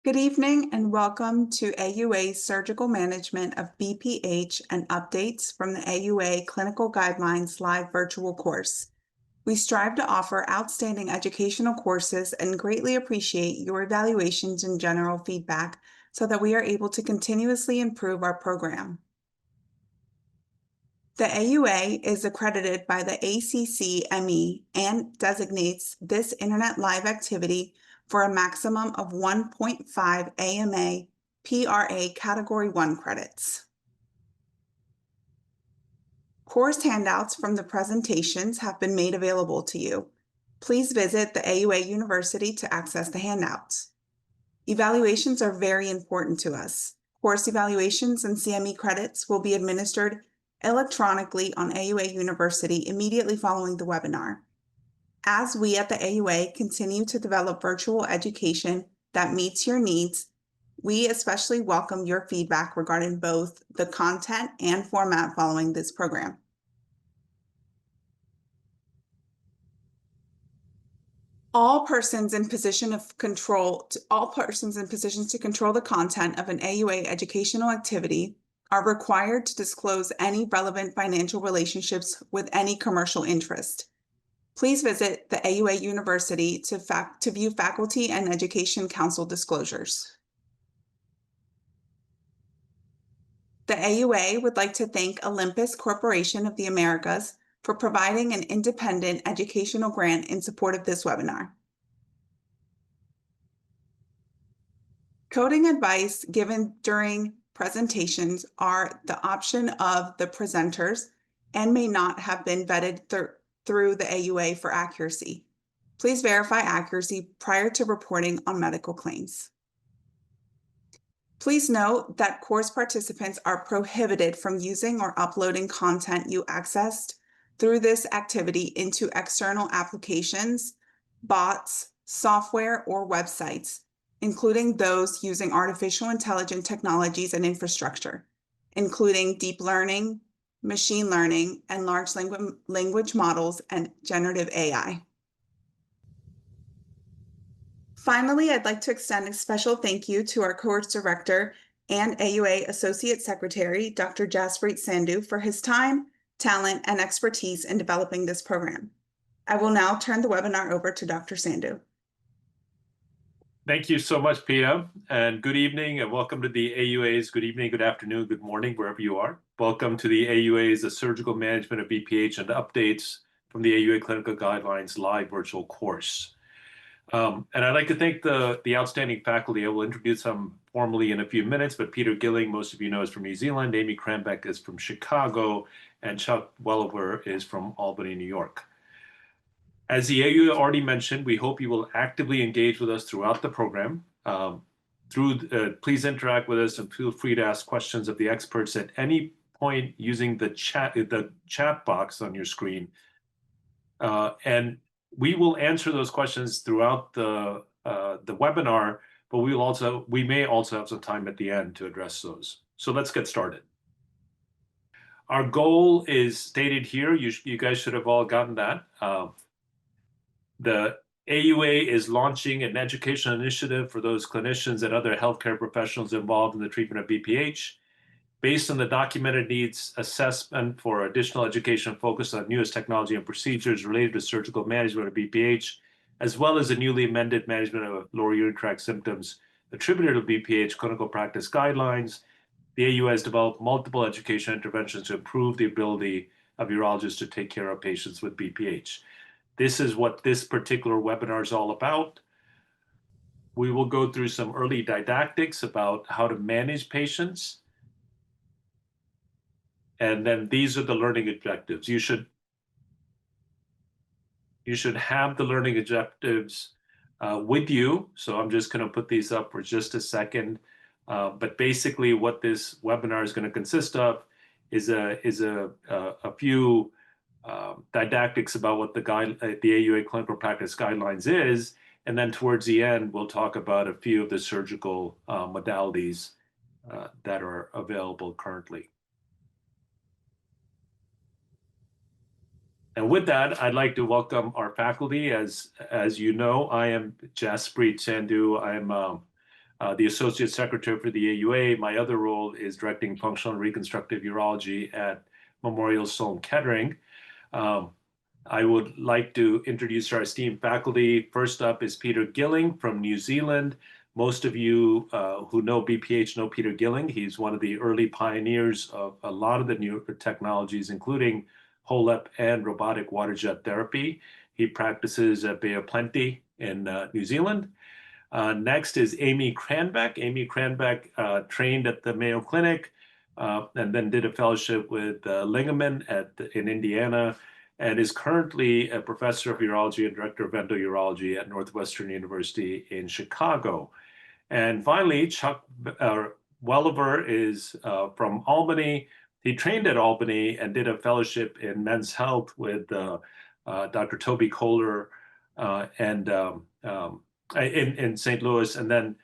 Good evening and welcome to AUA's Surgical Management of BPH and Updates from the AUA Clinical Guidelines live virtual course. We strive to offer outstanding educational courses and greatly appreciate your evaluations and general feedback so that we are able to continuously improve our program. The AUA is accredited by the ACCME and designates this Internet Live activity for a maximum of 1.5 AMA PRA Category 1 credits. Course handouts from the presentations have been made available to you. Please visit the AUA University to access the handouts. Evaluations are very important to us. Course evaluations and CME credits will be administered electronically on AUA University immediately following the webinar. As we at the AUA continue to develop virtual education that meets your needs, we especially welcome your feedback regarding both the content and format following this program. All persons in positions to control the content of an AUA educational activity are required to disclose any relevant financial relationships with any commercial interest. Please visit the AUA University to view Faculty and Education Council disclosures. The AUA would like to thank Olympus Corporation of the Americas for providing an independent educational grant in support of this webinar. Coding advice given during presentations are the option of the presenters and may not have been vetted through the AUA for accuracy. Please verify accuracy prior to reporting on medical claims. Please note that course participants are prohibited from using or uploading content you accessed through this activity into external applications, bots, software, or websites, including those using artificial intelligence technologies and infrastructure, including deep learning, machine learning, and large language models and generative AI. Finally, I'd like to extend a special thank you to our course director and AUA Associate Secretary, Dr. Jaspreet Sandhu, for his time, talent, and expertise in developing this program. I will now turn the webinar over to Dr. Sandhu. Thank you so much, Pia, and good evening and welcome to the AUA's good evening, good afternoon, good morning, wherever you are. Welcome to the AUA's the Surgical Management of BPH and Updates from the AUA Clinical Guidelines live virtual course. And I'd like to thank the outstanding faculty. I will introduce them formally in a few minutes, but Peter Gilling, most of you know, is from New Zealand, Amy Krambeck is from Chicago, and Chuck Welliver is from Albany, New York. As the AUA already mentioned, we hope you will actively engage with us throughout the program. Please interact with us and feel free to ask questions of the experts at any point using the chat box on your screen. And we will answer those questions throughout the webinar, but we may also have some time at the end to address those. So let's get started. Our goal is stated here. You guys should have all gotten that. The AUA is launching an educational initiative for those clinicians and other healthcare professionals involved in the treatment of BPH. Based on the documented needs assessment for additional education focused on newest technology and procedures related to surgical management of BPH, as well as the newly amended management of lower urinary tract symptoms attributed to BPH clinical practice guidelines, the AUA has developed multiple education interventions to improve the ability of urologists to take care of patients with BPH. This is what this particular webinar is all about. We will go through some early didactics about how to manage patients. And then these are the learning objectives. You should have the learning objectives with you. So I'm just going to put these up for just a second. But basically what this webinar is going to consist of is a few didactics about what the AUA clinical practice guidelines is, and then towards the end we'll talk about a few of the surgical modalities that are available currently. And with that, I'd like to welcome our faculty. As you know, I am Jaspreet Sandhu. I'm the Associate Secretary for the AUA. My other role is directing functional and reconstructive urology at Memorial Sloan Kettering. I would like to introduce our esteemed faculty. First up is Peter Gilling from New Zealand. Most of you who know BPH know Peter Gilling. He's one of the early pioneers of a lot of the new technologies, including HoLEP and robotic water jet therapy. He practices at Bay of Plenty in New Zealand. Next is Amy Cranbeck. Amy Cranbeck trained at the Mayo Clinic and then did a fellowship with Lingaman in Indiana, and is currently a professor of urology and director of endourology at Northwestern University in Chicago. And finally, Chuck Welliver is from Albany. He trained at Albany and did a fellowship in men's health with Dr. Toby Kohler in St. Louis, and then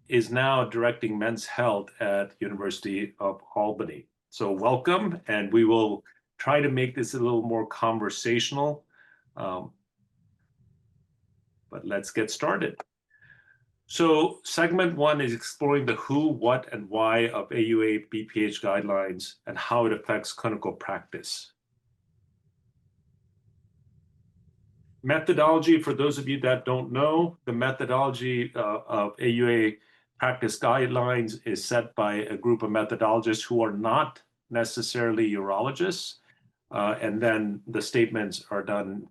is now directing men's health at University of Albany. So welcome, and we will try to make this a little more conversational, but let's get started. So segment one is exploring the who, what, and why of AUA BPH guidelines and how it affects clinical practice. Methodology, for those of you that don't know, the methodology of AUA practice guidelines is set by a group of methodologists who are not necessarily urologists, and then the statements are done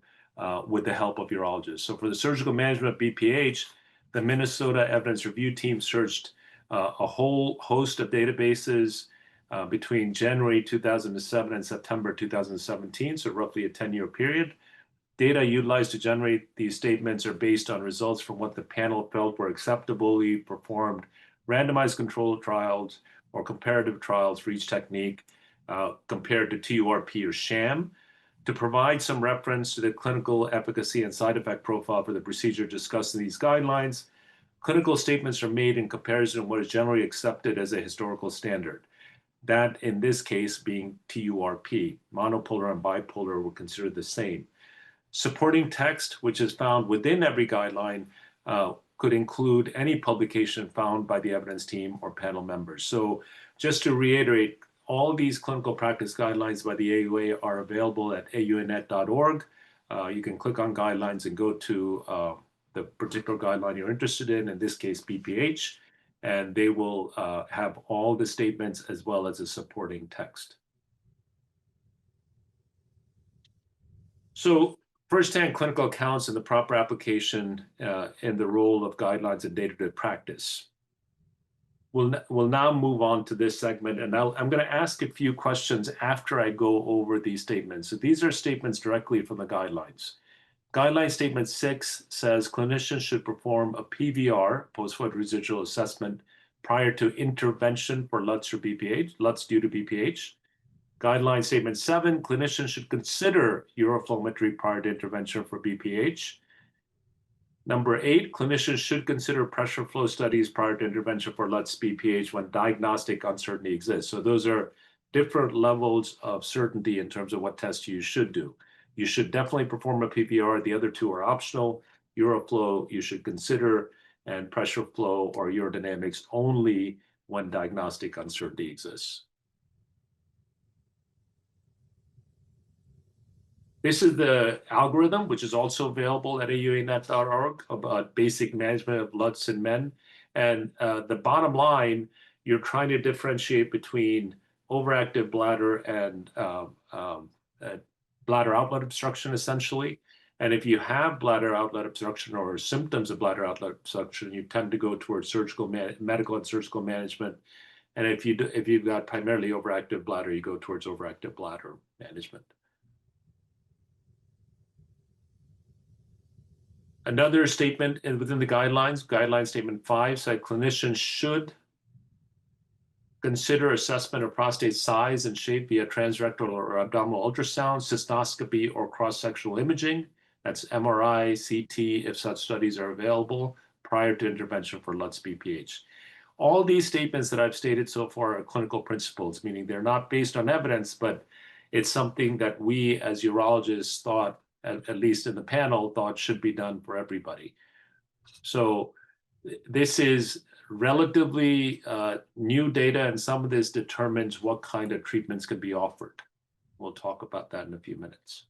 with the help of urologists. So for the surgical management of BPH, the Minnesota Evidence Review Team searched a whole host of databases between January 2007 and September 2017, so roughly a 10-year period. Data utilized to generate these statements are based on results from what the panel felt were acceptably performed randomized controlled trials or comparative trials for each technique compared to TURP or sham. To provide some reference to the clinical efficacy and side effect profile for the procedure discussed in these guidelines, clinical statements are made in comparison to what is generally accepted as a historical standard. That, in this case, being TURP. Monopolar and bipolar were considered the same. Supporting text, which is found within every guideline, could include any publication found by the evidence team or panel members. So just to reiterate, all these clinical practice guidelines by the AUA are available at auanet.org. You can click on guidelines and go to the particular guideline you're interested in this case, BPH, and they will have all the statements as well as a supporting text. So firsthand clinical accounts and the proper application in the role of guidelines in day-to-day practice. We'll now move on to this segment, and I'm going to ask a few questions after I go over these statements. So these are statements directly from the guidelines. Guideline statement 6 says clinicians should perform a PVR, post-void residual assessment, prior to intervention for LUTS or BPH, LUTS due to BPH. Guideline statement 7, clinicians should consider uroflowmetry prior to intervention for BPH. Number 8, clinicians should consider pressure flow studies prior to intervention for LUTS BPH when diagnostic uncertainty exists. So those are different levels of certainty in terms of what tests you should do. You should definitely perform a PVR. The other two are optional. Uroflow you should consider, and pressure flow or urodynamics only when diagnostic uncertainty exists. This is the algorithm, which is also available at auanet.org about basic management of LUTS in men. And the bottom line, you're trying to differentiate between overactive bladder and bladder outlet obstruction, essentially. And if you have bladder outlet obstruction or symptoms of bladder outlet obstruction, you tend to go towards surgical, medical and surgical management. And if you've got primarily overactive bladder, you go towards overactive bladder management. Another statement within the guidelines, guideline statement 5 said clinicians should consider assessment of prostate size and shape via transrectal or abdominal ultrasound, cystoscopy, or cross-sectional imaging. That's MRI, CT, if such studies are available, prior to intervention for LUTS BPH. All these statements that I've stated so far are clinical principles, meaning they're not based on evidence, but it's something that we as urologists thought, at least in the panel, thought should be done for everybody. So this is relatively new data, and some of this determines what kind of treatments can be offered. We'll talk about that in a few minutes.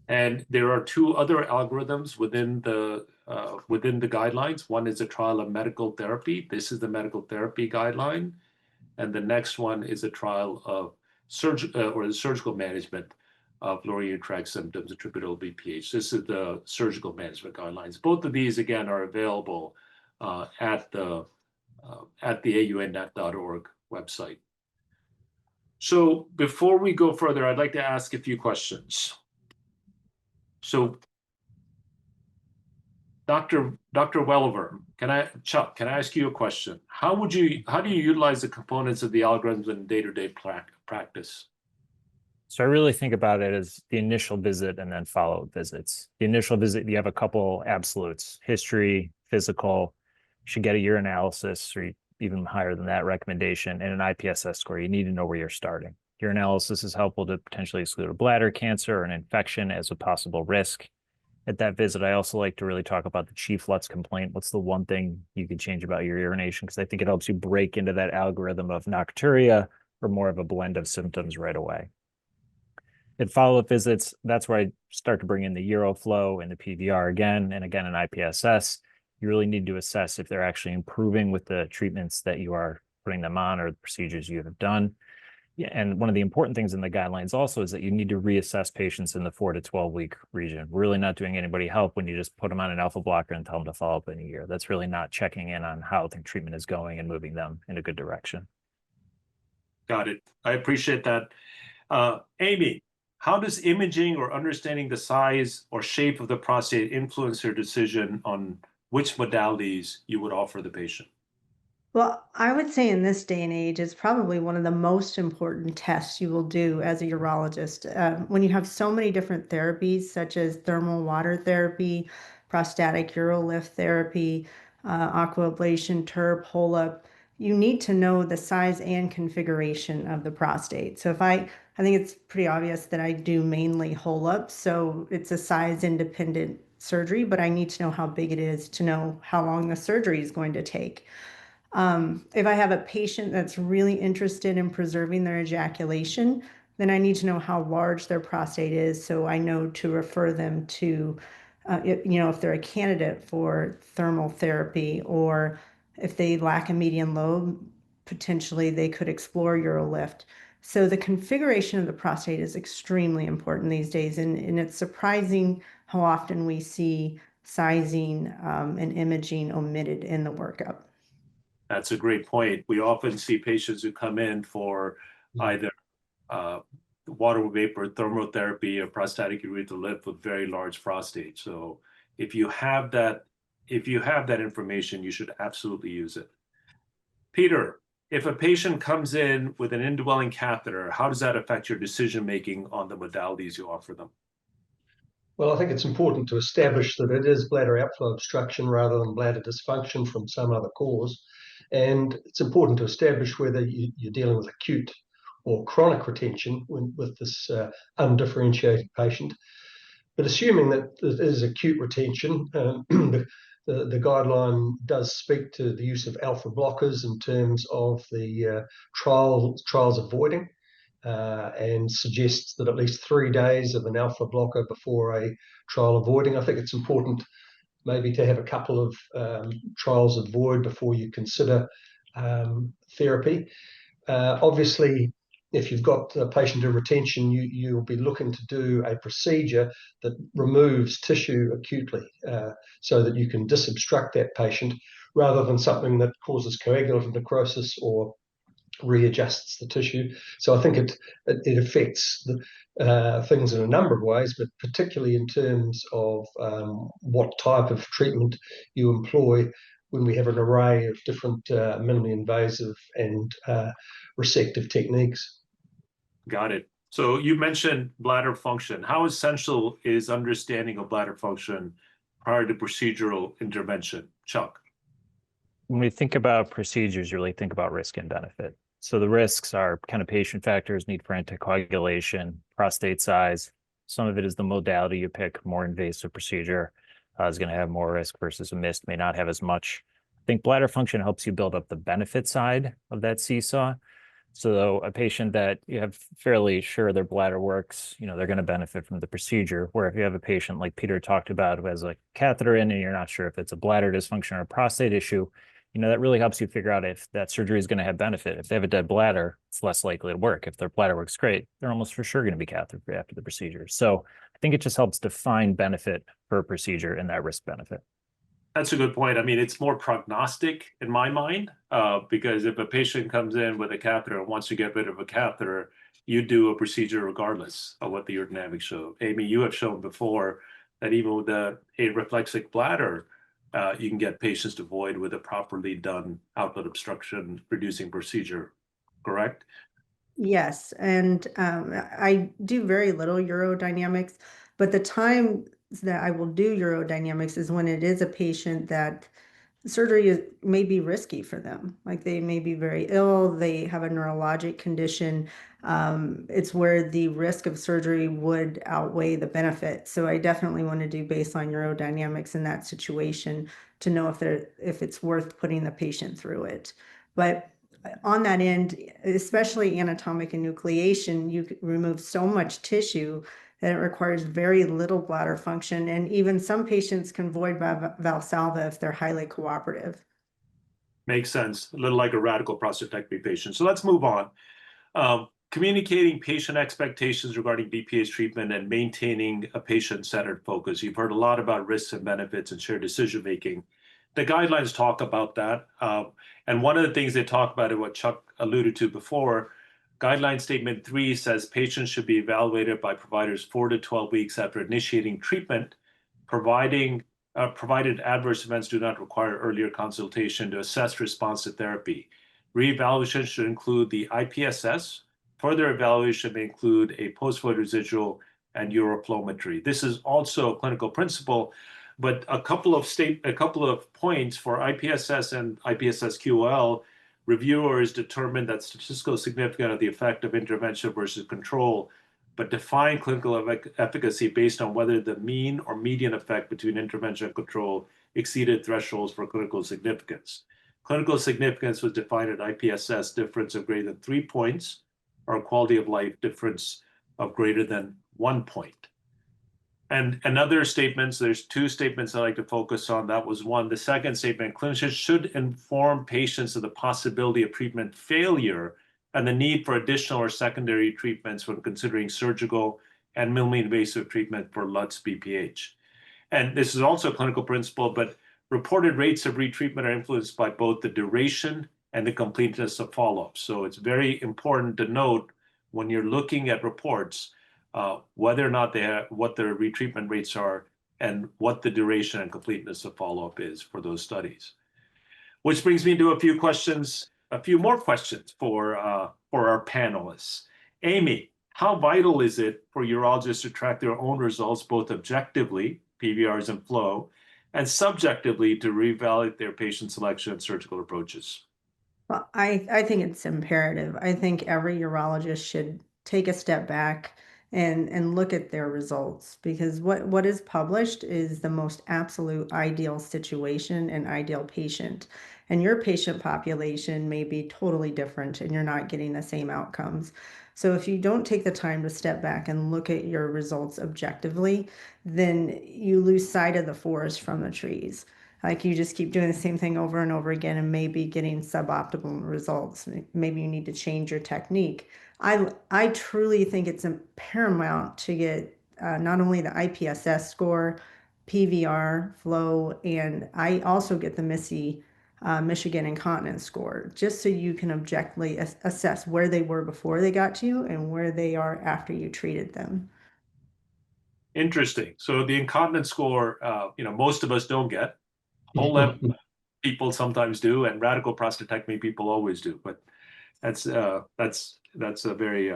And there are two other algorithms within the guidelines. One is a trial of medical therapy. This is the medical therapy guideline. And the next one is a trial of the surgical management of lower urinary tract symptoms attributable to BPH. This is the surgical management guidelines. Both of these, again, are available at the AUAnet.org website. So before we go further, I'd like to ask a few questions. So, Dr. Welliver, Chuck, can I ask you a question? How do you utilize the components of the algorithms in day-to-day practice? So I really think about it as the initial visit and then follow-up visits. The initial visit, you have a couple absolutes: history, physical, you should get a urinalysis, or even higher than that recommendation, and an IPSS score. You need to know where you're starting. Urinalysis is helpful to potentially exclude a bladder cancer or an infection as a possible risk. At that visit, I also like to really talk about the chief LUTS complaint. What's the one thing you could change about your urination? Because I think it helps you break into that algorithm of nocturia or more of a blend of symptoms right away. At follow-up visits, that's where I start to bring in the Euroflow and the PVR again, and again, an IPSS. You really need to assess if they're actually improving with the treatments that you are putting them on or the procedures you have done. Yeah, and one of the important things in the guidelines also is that you need to reassess patients in the 4 to 12 week region. We're really not doing anybody help when you just put them on an alpha blocker and tell them to follow up in a year. That's really not checking in on how the treatment is going and moving them in a good direction. Got it. I appreciate that. Amy, how does imaging or understanding the size or shape of the prostate influence your decision on which modalities you would offer the patient? Well, I would say in this day and age, it's probably one of the most important tests you will do as a urologist. When you have so many different therapies, such as thermal water therapy, prostatic urolift therapy, aquablation, TURP, HOLEP, you need to know the size and configuration of the prostate. So I think it's pretty obvious that I do mainly HOLEP, so it's a size independent surgery, but I need to know how big it is to know how long the surgery is going to take. If I have a patient that's really interested in preserving their ejaculation, then I need to know how large their prostate is so I know to refer them to, if they're a candidate for thermal therapy, or if they lack a median lobe, potentially they could explore urolift. So the configuration of the prostate is extremely important these days, and it's surprising how often we see sizing and imaging omitted in the workup. That's a great point. We often see patients who come in for either water vapor thermotherapy or prostatic urethral lift with very large prostate. So if you have that information, you should absolutely use it. Peter, if a patient comes in with an indwelling catheter, how does that affect your decision-making on the modalities you offer them? Well, I think it's important to establish that it is bladder outflow obstruction rather than bladder dysfunction from some other cause. And it's important to establish whether you're dealing with acute or chronic retention with this undifferentiated patient. But assuming that it is acute retention, the guideline does speak to the use of alpha blockers in terms of the trials avoiding, and suggests that at least 3 days of an alpha blocker before a trial avoiding. I think it's important maybe to have a couple of trials avoid before you consider therapy. Obviously, if you've got a patient in retention, you'll be looking to do a procedure that removes tissue acutely, so that you can disobstruct that patient rather than something that causes coagulative necrosis or readjusts the tissue. So I think it affects things in a number of ways, but particularly in terms of what type of treatment you employ when we have an array of different minimally invasive and resective techniques. Got it. So you mentioned bladder function. How essential is understanding of bladder function prior to procedural intervention? Chuck. When we think about procedures, you really think about risk and benefit. So the risks are kind of patient factors, need for anticoagulation, prostate size. Some of it is the modality you pick, more invasive procedure. is going to have more risk versus a missed may not have as much. I think bladder function helps you build up the benefit side of that seesaw. So a patient that you have fairly sure their bladder works, they're going to benefit from the procedure. Where if you have a patient like Peter talked about who has a catheter in and you're not sure if it's a bladder dysfunction or a prostate issue, that really helps you figure out if that surgery is going to have benefit. If they have a dead bladder, it's less likely to work. If their bladder works great, they're almost for sure going to be catheter free after the procedure. So I think it just helps define benefit per procedure and that risk benefit. That's a good point. I mean, it's more prognostic in my mind, because if a patient comes in with a catheter and wants to get rid of a catheter, you do a procedure regardless of what the urodynamics show. Amy, you have shown before that even with a reflexic bladder, you can get patients to void with a properly done outlet obstruction reducing procedure, correct? Yes, and I do very little urodynamics, but the time that I will do urodynamics is when it is a patient that surgery may be risky for them. Like they may be very ill, they have a neurologic condition. It's where the risk of surgery would outweigh the benefit. So I definitely want to do baseline urodynamics in that situation to know if it's worth putting the patient through it. But on that end, especially anatomic enucleation, you remove so much tissue that it requires very little bladder function. And even some patients can void by Valsalva if they're highly cooperative. Makes sense. A little like a radical prostatectomy patient. So let's move on. Communicating patient expectations regarding BPH treatment and maintaining a patient-centered focus. You've heard a lot about risks and benefits and shared decision-making. The guidelines talk about that. And one of the things they talk about is what Chuck alluded to before. Guideline Statement 3 says patients should be evaluated by providers 4 to 12 weeks after initiating treatment, provided adverse events do not require earlier consultation to assess response to therapy. Reevaluation should include the IPSS. Further evaluation may include a post-void residual and uroflowmetry. This is also a clinical principle, but a couple of points for IPSS and IPSS-QOL. Reviewers determined that statistical significance of the effect of intervention versus control, but define clinical efficacy based on whether the mean or median effect between intervention and control exceeded thresholds for clinical significance. Clinical significance was defined at IPSS difference of greater than 3 points or a quality of life difference of greater than 1 point. And other statements, there's 2 statements I like to focus on. That was one. The second statement, clinicians should inform patients of the possibility of treatment failure and the need for additional or secondary treatments when considering surgical and minimally invasive treatment for LUTS BPH. And this is also a clinical principle, but reported rates of retreatment are influenced by both the duration and the completeness of follow-up. So it's very important to note when you're looking at reports, whether or not what their retreatment rates are and what the duration and completeness of follow-up is for those studies. Which brings me to a few more questions for our panelists. Amy, how vital is it for urologists to track their own results, both objectively, PVRs and flow, and subjectively to reevaluate their patient selection and surgical approaches? Well, I think it's imperative. I think every urologist should take a step back and look at their results, because what is published is the most absolute ideal situation and ideal patient. And your patient population may be totally different and you're not getting the same outcomes. So if you don't take the time to step back and look at your results objectively, then you lose sight of the forest from the trees. Like you just keep doing the same thing over and over again and maybe getting suboptimal results. Maybe you need to change your technique. I truly think it's paramount to get not only the IPSS score, PVR, flow, and I also get the MISI Michigan Incontinence score, just so you can objectively assess where they were before they got to you and where they are after you treated them. Interesting. So the incontinence score, most of us don't get. OLEP people sometimes do, and radical prostatectomy people always do. But that's a very,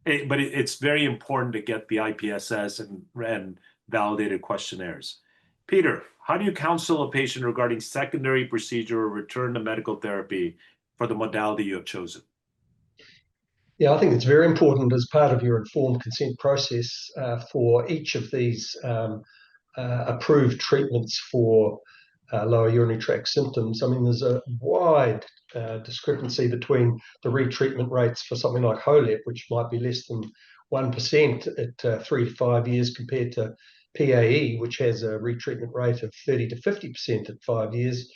but it's very important to get the IPSS and validated questionnaires. Peter, how do you counsel a patient regarding secondary procedure or return to medical therapy for the modality you have chosen? Yeah, I think it's very important as part of your informed consent process for each of these approved treatments for lower urinary tract symptoms. I mean, there's a wide discrepancy between the retreatment rates for something like HOLEP, which might be less than 1% at 3 to 5 years, compared to PAE, which has a retreatment rate of 30 to 50% at 5 years.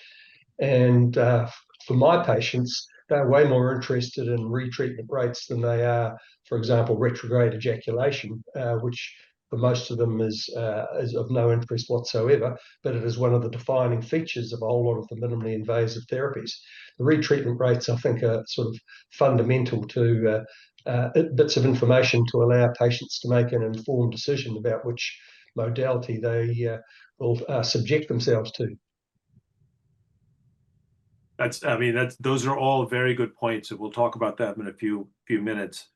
And for my patients, they're way more interested in retreatment rates than they are, for example, retrograde ejaculation, which for most of them is of no interest whatsoever, but it is one of the defining features of a whole lot of the minimally invasive therapies. The retreatment rates, I think, are sort of fundamental to bits of information to allow patients to make an informed decision about which modality they will subject themselves to. Those are all very good points, and we'll talk about that in a few minutes.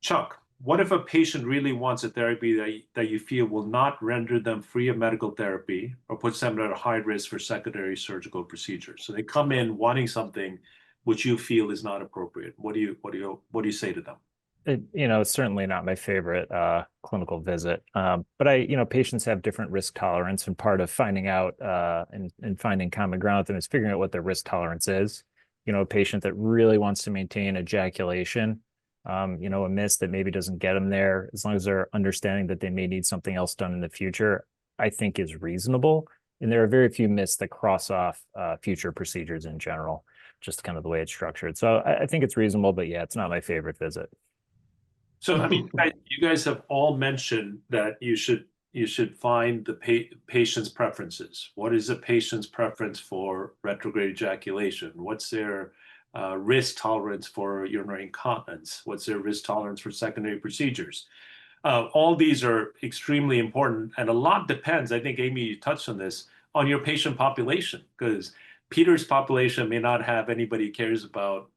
Chuck, what if a patient really wants a therapy that you feel will not render them free of medical therapy or puts them at a high risk for secondary surgical procedures? So they come in wanting something which you feel is not appropriate. What do you say to them? It's certainly not my favorite clinical visit, but patients have different risk tolerance, and part of finding out and finding common ground with them is figuring out what their risk tolerance is. A patient that really wants to maintain ejaculation, a miss that maybe doesn't get them there, as long as they're understanding that they may need something else done in the future, I think is reasonable. And there are very few myths that cross off future procedures in general, just kind of the way it's structured. So I think it's reasonable, but yeah, it's not my favorite visit. So, you guys have all mentioned that you should find the patient's preferences. What is a patient's preference for retrograde ejaculation? What's their risk tolerance for urinary incontinence? What's their risk tolerance for secondary procedures? All these are extremely important, and a lot depends, I think, Amy, you touched on this, on your patient population, because Peter's population may not have anybody who cares about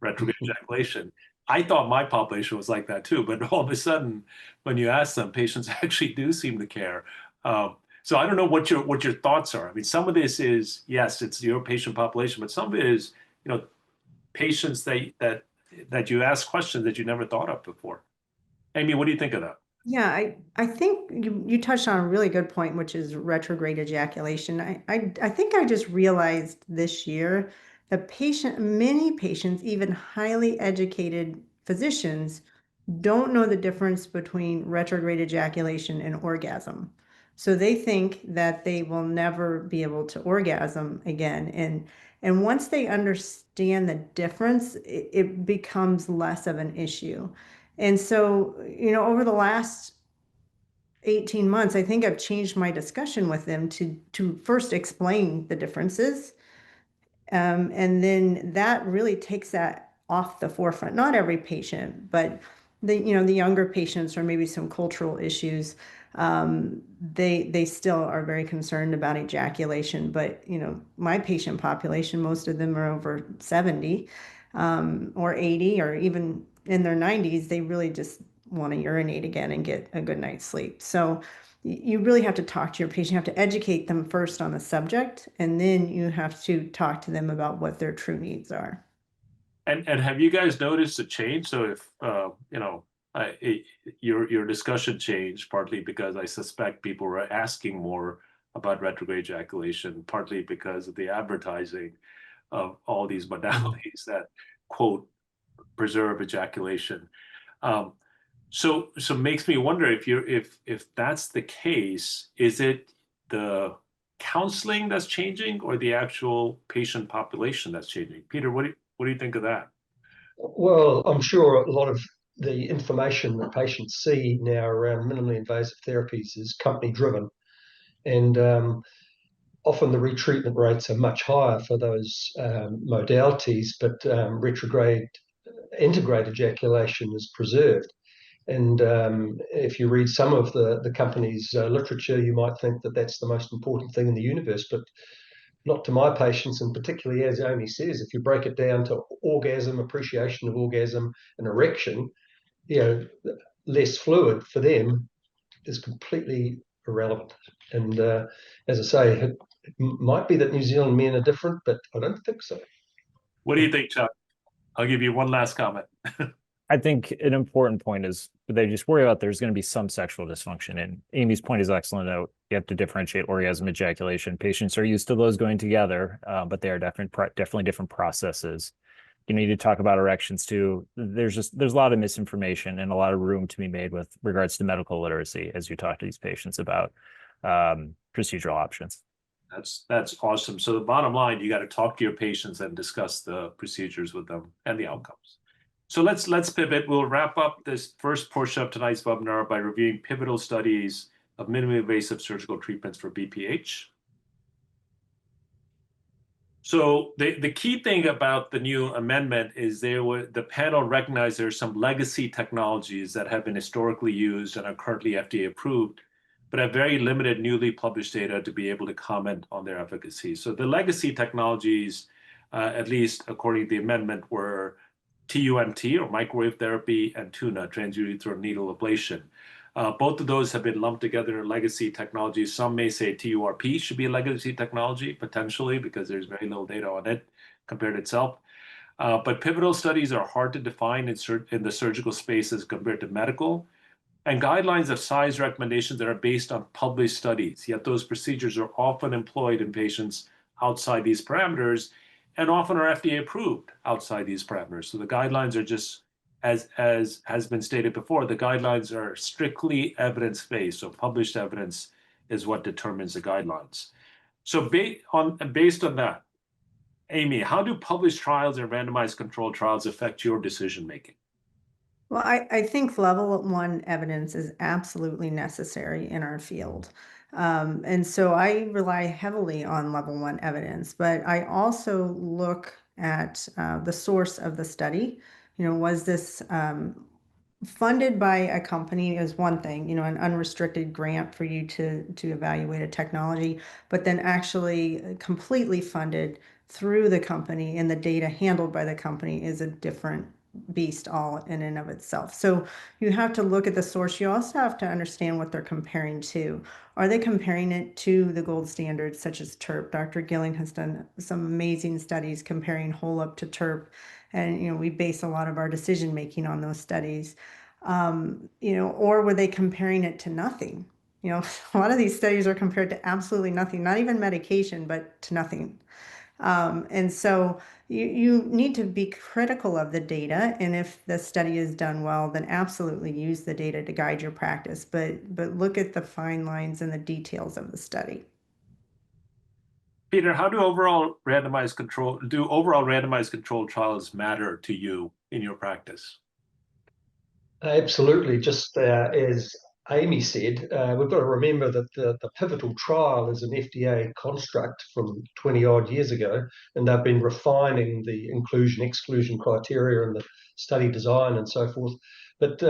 retrograde ejaculation. I thought my population was like that too, but all of a sudden, when you ask them, patients actually do seem to care. So I don't know what your thoughts are. I mean, some of this is, yes, it's your patient population, but some of it is, patients that you ask questions that you never thought of before. Amy, what do you think of that? Yeah, I think you touched on a really good point, which is retrograde ejaculation. I think I just realized this year many patients, even highly educated physicians, don't know the difference between retrograde ejaculation and orgasm. So they think that they will never be able to orgasm again. And once they understand the difference, it becomes less of an issue. And so, over the last 18 months, I think I've changed my discussion with them to first explain the differences. And then that really takes that off the forefront. Not every patient, but the younger patients, or maybe some cultural issues, they still are very concerned about ejaculation. But my patient population, most of them are over 70 or 80, or even in their 90s. They really just want to urinate again and get a good night's sleep. So you really have to talk to your patient. You have to educate them first on the subject, and then you have to talk to them about what their true needs are. And have you guys noticed a change? So if your discussion changed, partly because I suspect people were asking more about retrograde ejaculation, partly because of the advertising of all these modalities that quote preserve ejaculation. So makes me wonder if that's the case, is it the counseling that's changing or the actual patient population that's changing? Peter, what do you think of that? Well, I'm sure a lot of the information that patients see now around minimally invasive therapies is company driven, and often the retreatment rates are much higher for those modalities, but retrograde integrate ejaculation is preserved. And if you read some of the company's literature, you might think that that's the most important thing in the universe, but not to my patients. And particularly, as Amy says, if you break it down to orgasm, appreciation of orgasm, and erection, less fluid for them is completely irrelevant. And as I say, it might be that New Zealand men are different, but I don't think so. What do you think, Chuck? I'll give you one last comment. I think an important point is they just worry about there's going to be some sexual dysfunction. And Amy's point is excellent. Out, you have to differentiate orgasm, ejaculation. Patients are used to those going together, but they are definitely different processes. You need to talk about erections too. There's a lot of misinformation and a lot of room to be made with regards to medical literacy as you talk to these patients about procedural options. That's awesome. So the bottom line, you got to talk to your patients and discuss the procedures with them and the outcomes. So let's pivot. We'll wrap up this first portion of tonight's webinar by reviewing pivotal studies of minimally invasive surgical treatments for BPH. So the key thing about the new amendment is the panel recognized there are some legacy technologies that have been historically used and are currently FDA approved, but have very limited newly published data to be able to comment on their efficacy. So the legacy technologies, at least according to the amendment, were TUNT, or microwave therapy, and TUNA, transurethral needle ablation. Both of those have been lumped together in legacy technologies. Some may say TURP should be a legacy technology, potentially, because there's very little data on it compared to itself. But pivotal studies are hard to define in the surgical space as compared to medical. And guidelines of size recommendations that are based on published studies, yet those procedures are often employed in patients outside these parameters and often are FDA approved outside these parameters. So the guidelines are just, as has been stated before, the guidelines are strictly evidence-based. So published evidence is what determines the guidelines. So based on that, Amy, how do published trials and randomized controlled trials affect your decision-making? Well, I think level 1 evidence is absolutely necessary in our field. And so I rely heavily on level 1 evidence, but I also look at the source of the study. Was this funded by a company is one thing, an unrestricted grant for you to evaluate a technology, but then actually completely funded through the company, and the data handled by the company is a different beast all in and of itself. So you have to look at the source. You also have to understand what they're comparing to. Are they comparing it to the gold standards such as TURP? Dr. Gilling has done some amazing studies comparing whole up to TURP, and we base a lot of our decision making on those studies. Or were they comparing it to nothing? A lot of these studies are compared to absolutely nothing, not even medication, but to nothing. And so you need to be critical of the data, and if the study is done well, then absolutely use the data to guide your practice, but look at the fine lines and the details of the study. Peter, how do overall randomized control trials matter to you in your practice? Absolutely. Just as Amy said, we've got to remember that the pivotal trial is an FDA construct from 20 odd years ago, and they've been refining the inclusion-exclusion criteria and the study design and so forth. But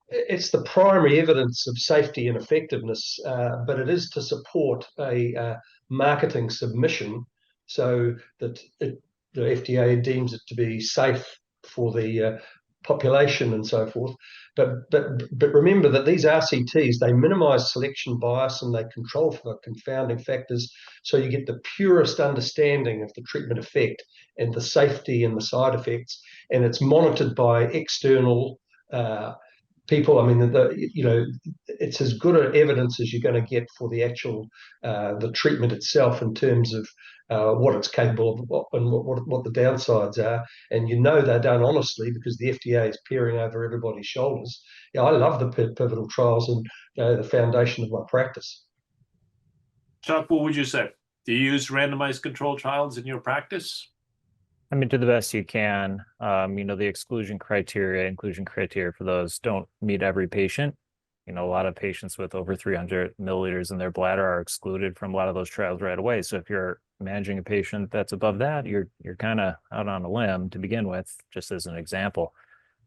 it's the primary evidence of safety and effectiveness, but it is to support a marketing submission so that the FDA deems it to be safe for the population and so forth. But remember that these RCTs, they minimize selection bias and they control for confounding factors, so you get the purest understanding of the treatment effect and the safety and the side effects, and it's monitored by external people. I mean, it's as good an evidence as you're going to get for the actual the treatment itself in terms of what it's capable of and what the downsides are. And they're done honestly because the FDA is peering over everybody's shoulders. I love the pivotal trials and the foundation of my practice. Chuck, what would you say? Do you use randomized controlled trials in your practice? I mean, to the best you can. The inclusion criteria for those don't meet every patient. A lot of patients with over 300 milliliters in their bladder are excluded from a lot of those trials right away. So if you're managing a patient that's above that, you're kind of out on a limb to begin with, just as an example.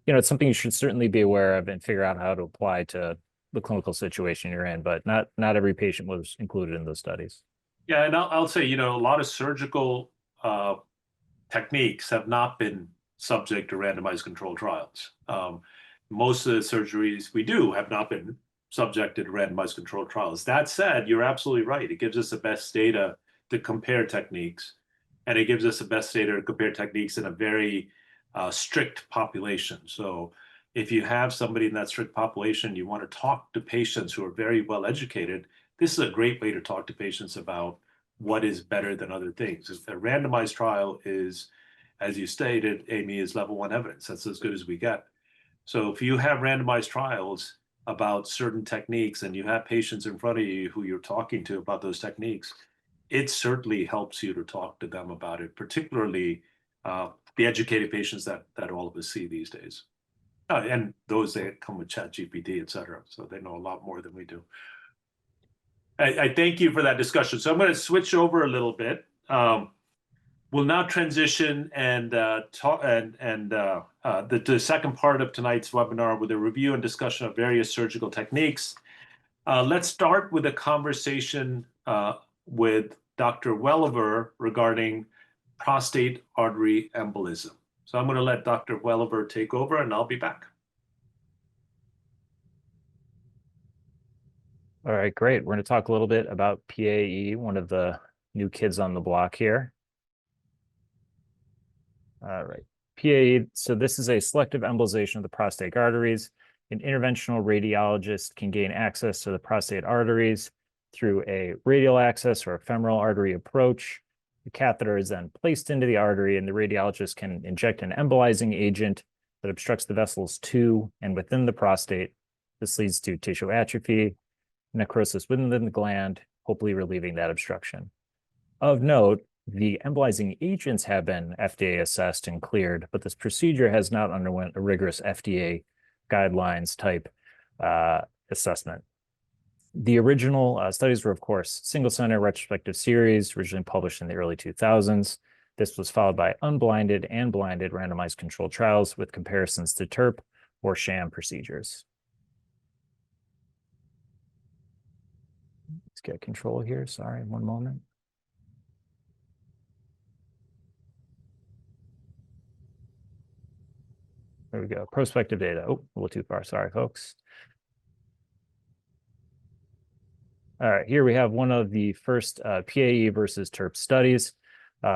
It's something you should certainly be aware of and figure out how to apply to the clinical situation you're in, but not every patient was included in those studies. Yeah, and I'll say, a lot of surgical techniques have not been subject to randomized controlled trials. Most of the surgeries we do have not been subjected to randomized controlled trials. That said, you're absolutely right. It gives us the best data to compare techniques, and it gives us the best data to compare techniques in a very strict population. So if you have somebody in that strict population, you want to talk to patients who are very well educated, this is a great way to talk to patients about what is better than other things. A randomized trial is, as you stated, Amy, is level 1 evidence. That's as good as we get. So if you have randomized trials about certain techniques and you have patients in front of you who you're talking to about those techniques, it certainly helps you to talk to them about it, particularly the educated patients that all of us see these days. And those that come with ChatGPT, et cetera. So they know a lot more than we do. I thank you for that discussion. So I'm going to switch over a little bit. We'll now transition and talk the second part of tonight's webinar with a review and discussion of various surgical techniques. Let's start with a conversation with Dr. Welliver regarding prostate artery embolism. So I'm going to let Dr. Welliver take over, and I'll be back. All right, great. We're going to talk a little bit about PAE, one of the new kids on the block here. All right, PAE. So this is a selective embolization of the prostate arteries. An interventional radiologist can gain access to the prostate arteries through a radial access or a femoral artery approach. The catheter is then placed into the artery, and the radiologist can inject an embolizing agent that obstructs the vessels to and within the prostate. This leads to tissue atrophy, necrosis within the gland, hopefully relieving that obstruction. Of note, the embolizing agents have been FDA assessed and cleared, but this procedure has not underwent a rigorous FDA guidelines type assessment. The original studies were, of course, single-center retrospective series, originally published in the early 2000s. This was followed by unblinded and blinded randomized controlled trials with comparisons to TURP or sham procedures. Let's get control here. Sorry, one moment. There we go. Prospective data. Oh, a little too far. Sorry, folks. All right, here we have one of the first PAE versus TURP studies.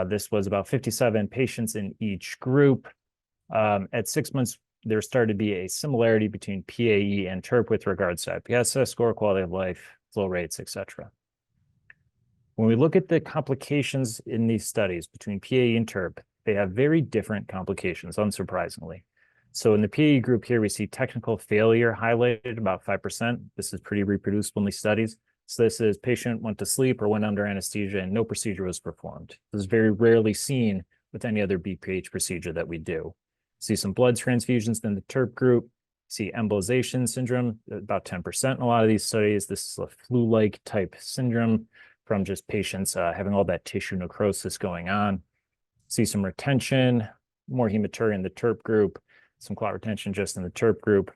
This was about 57 patients in each group. At 6 months, there started to be a similarity between PAE and TURP with regards to IPSS score, quality of life, flow rates, etc. When we look at the complications in these studies between PAE and TURP, they have very different complications, unsurprisingly. So in the PAE group here, we see technical failure highlighted about 5%. This is pretty reproducible in these studies. So this is patient went to sleep or went under anesthesia and no procedure was performed. This is very rarely seen with any other BPH procedure that we do. See some blood transfusions in the TURP group. See embolization syndrome, about 10% in a lot of these studies. This is a flu-like type syndrome from just patients having all that tissue necrosis going on. See some retention, more hematuria in the TURP group, some clot retention just in the TURP group.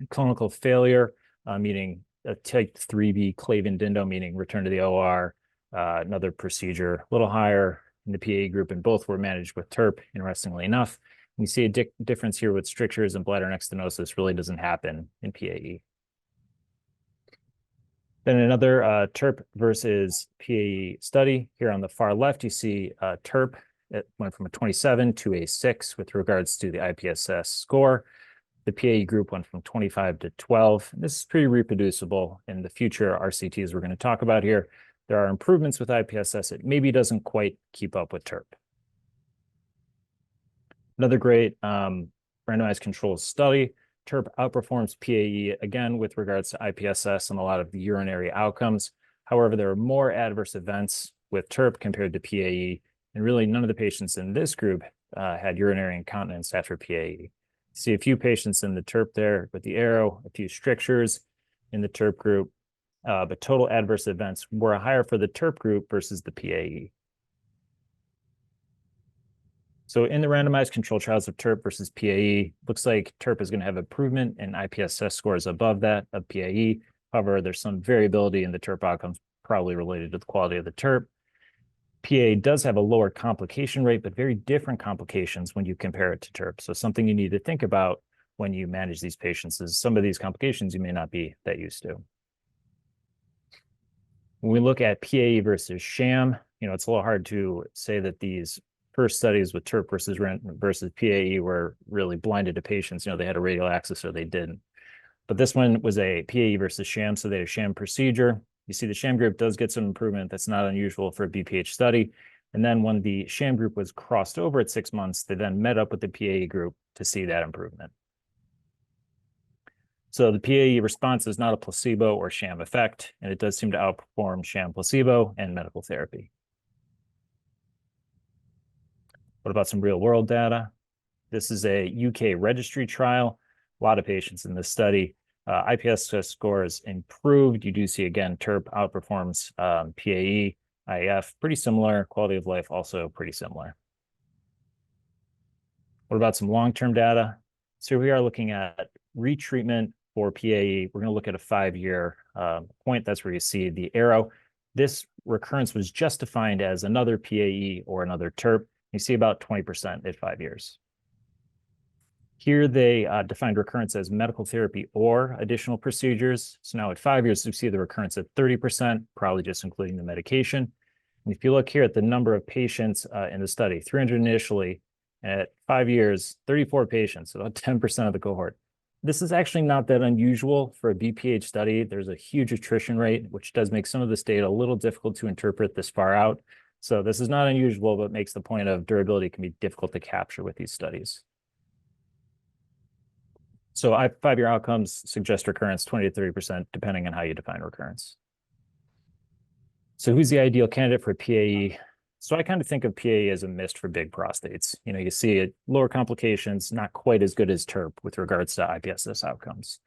Clinical failure, meaning a type 3B Clavin Dindo, meaning return to the OR, another procedure, a little higher in the PAE group, and both were managed with TURP, interestingly enough. You see a difference here with strictures and bladder neck stenosis really doesn't happen in PAE. Then another TURP versus PAE study. Here on the far left, you see TURP. It went from a 27 to a 6 with regards to the IPSS score. The PAE group went from 25 to 12. This is pretty reproducible in the future RCTs we're going to talk about here. There are improvements with IPSS. It maybe doesn't quite keep up with TURP. Another great randomized controlled study. TURP outperforms PAE again with regards to IPSS and a lot of the urinary outcomes. However, there are more adverse events with TURP compared to PAE, and really none of the patients in this group had urinary incontinence after PAE. See a few patients in the TURP there with the arrow, a few strictures in the TURP group, but total adverse events were higher for the TURP group versus the PAE. So in the randomized control trials of TURP versus PAE, looks like TURP is going to have improvement in IPSS scores above that of PAE. However, there's some variability in the TURP outcomes, probably related to the quality of the TURP. PAE does have a lower complication rate, but very different complications when you compare it to TURP. So something you need to think about when you manage these patients is some of these complications you may not be that used to. When we look at PAE versus sham, it's a little hard to say that these first studies with TURP versus PAE were really blinded to patients. They had a radial access or they didn't. But this one was a PAE versus sham, so they had a sham procedure. You see the sham group does get some improvement. That's not unusual for a BPH study. And then when the sham group was crossed over at 6 months, they then met up with the PAE group to see that improvement. So the PAE response is not a placebo or sham effect, and it does seem to outperform sham, placebo, and medical therapy. What about some real world data? This is a UK registry trial. A lot of patients in this study. IPSS scores improved. You do see, again, TURP outperforms PAE, IF, pretty similar. Quality of life also pretty similar. What about some long-term data? So we are looking at retreatment for PAE. We're going to look at a 5-year point. That's where you see the arrow. This recurrence was just defined as another PAE or another TURP. You see about 20% at 5 years. Here they defined recurrence as medical therapy or additional procedures. So now at 5 years, we see the recurrence at 30%, probably just including the medication. And if you look here at the number of patients in the study, 300 initially, and at 5 years, 34 patients, so about 10% of the cohort. This is actually not that unusual for a BPH study. There's a huge attrition rate, which does make some of this data a little difficult to interpret this far out. So this is not unusual, but makes the point of durability can be difficult to capture with these studies. So 5-year outcomes suggest recurrence 20 to 30%, depending on how you define recurrence. So who's the ideal candidate for PAE? So I kind of think of PAE as a mist for big prostates. You see it, lower complications, not quite as good as TURP with regards to IPSS outcomes.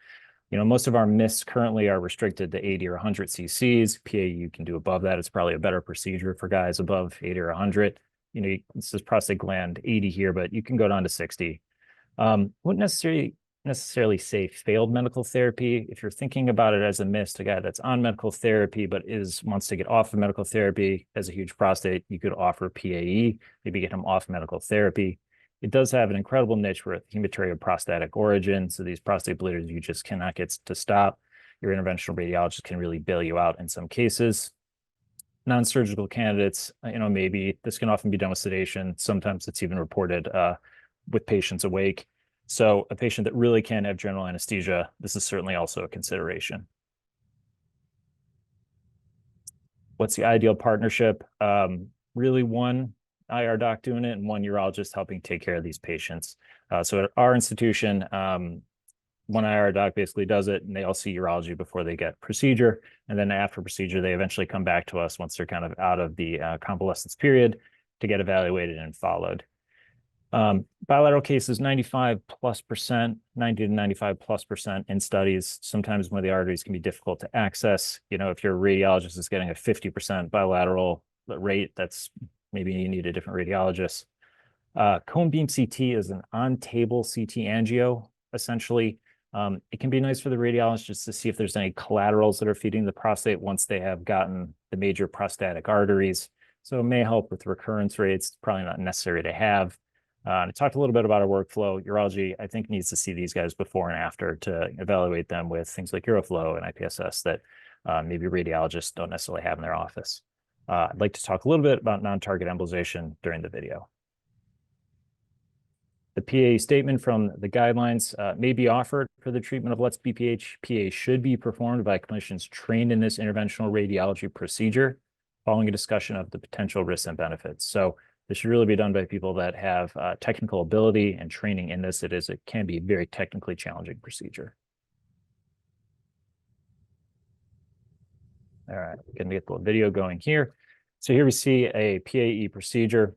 Most of our mists currently are restricted to 80 or 100 cc's. PAE, you can do above that. It's probably a better procedure for guys above 80 or 100. This is prostate gland 80 here, but you can go down to 60. Wouldn't necessarily say failed medical therapy. If you're thinking about it as a mist, a guy that's on medical therapy but wants to get off of medical therapy, has a huge prostate, you could offer PAE, maybe get him off medical therapy. It does have an incredible niche with hematuria of prostatic origin, so these prostate bleeders you just cannot get to stop. Your interventional radiologist can really bail you out in some cases. Non-surgical candidates, maybe this can often be done with sedation. Sometimes it's even reported with patients awake. So a patient that really can't have general anesthesia, this is certainly also a consideration. What's the ideal partnership? Really one IR doc doing it and one urologist helping take care of these patients. So at our institution, one IR doc basically does it and they all see urology before they get procedure. And then after procedure, they eventually come back to us once they're kind of out of the convalescence period to get evaluated and followed. Bilateral cases, 90 to 95+% in studies. Sometimes one of the arteries can be difficult to access. If your radiologist is getting a 50% bilateral rate, that's maybe you need a different radiologist. Cone beam CT is an on-table CT angio, essentially. It can be nice for the radiologist just to see if there's any collaterals that are feeding the prostate once they have gotten the major prostatic arteries. So it may help with recurrence rates. It's probably not necessary to have. I talked a little bit about our workflow. Urology, I think, needs to see these guys before and after to evaluate them with things like Uroflow and IPSS that maybe radiologists don't necessarily have in their office. I'd like to talk a little bit about non-target embolization during the video. The PA statement from the guidelines may be offered for the treatment of LUTS BPH. PA should be performed by clinicians trained in this interventional radiology procedure following a discussion of the potential risks and benefits. So this should really be done by people that have technical ability and training in this. It can be a very technically challenging procedure. All right, going to get the video going here. So here we see a PAE procedure.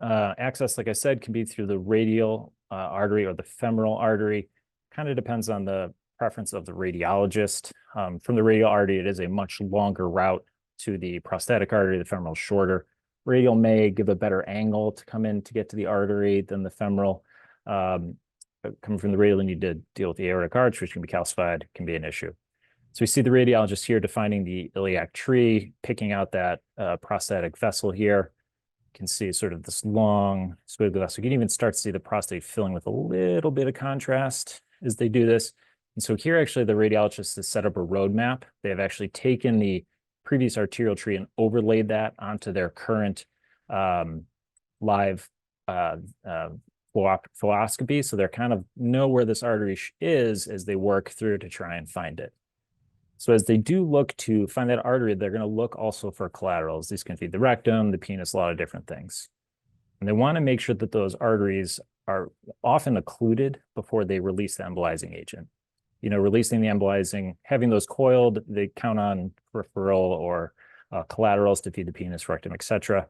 Access, like I said, can be through the radial artery or the femoral artery. Kind of depends on the preference of the radiologist. From the radial artery, it is a much longer route to the prostatic artery. The femoral is shorter. Radial may give a better angle to come in to get to the artery than the femoral. Coming from the radial, you need to deal with the aortic arch, which can be calcified, can be an issue. So we see the radiologist here defining the iliac tree, picking out that prostatic vessel here. You can see sort of this long squiggly vessel. You can even start to see the prostate filling with a little bit of contrast as they do this. And so here, actually, the radiologist has set up a roadmap. They have actually taken the previous arterial tree and overlaid that onto their current live fluoroscopy. So they're kind of know where this artery is as they work through to try and find it. So as they do look to find that artery, they're going to look also for collaterals. These can be the rectum, the penis, a lot of different things. And they want to make sure that those arteries are often occluded before they release the embolizing agent. You know, releasing the embolizing, having those coiled, they count on peripheral or collaterals to feed the penis, rectum, etc.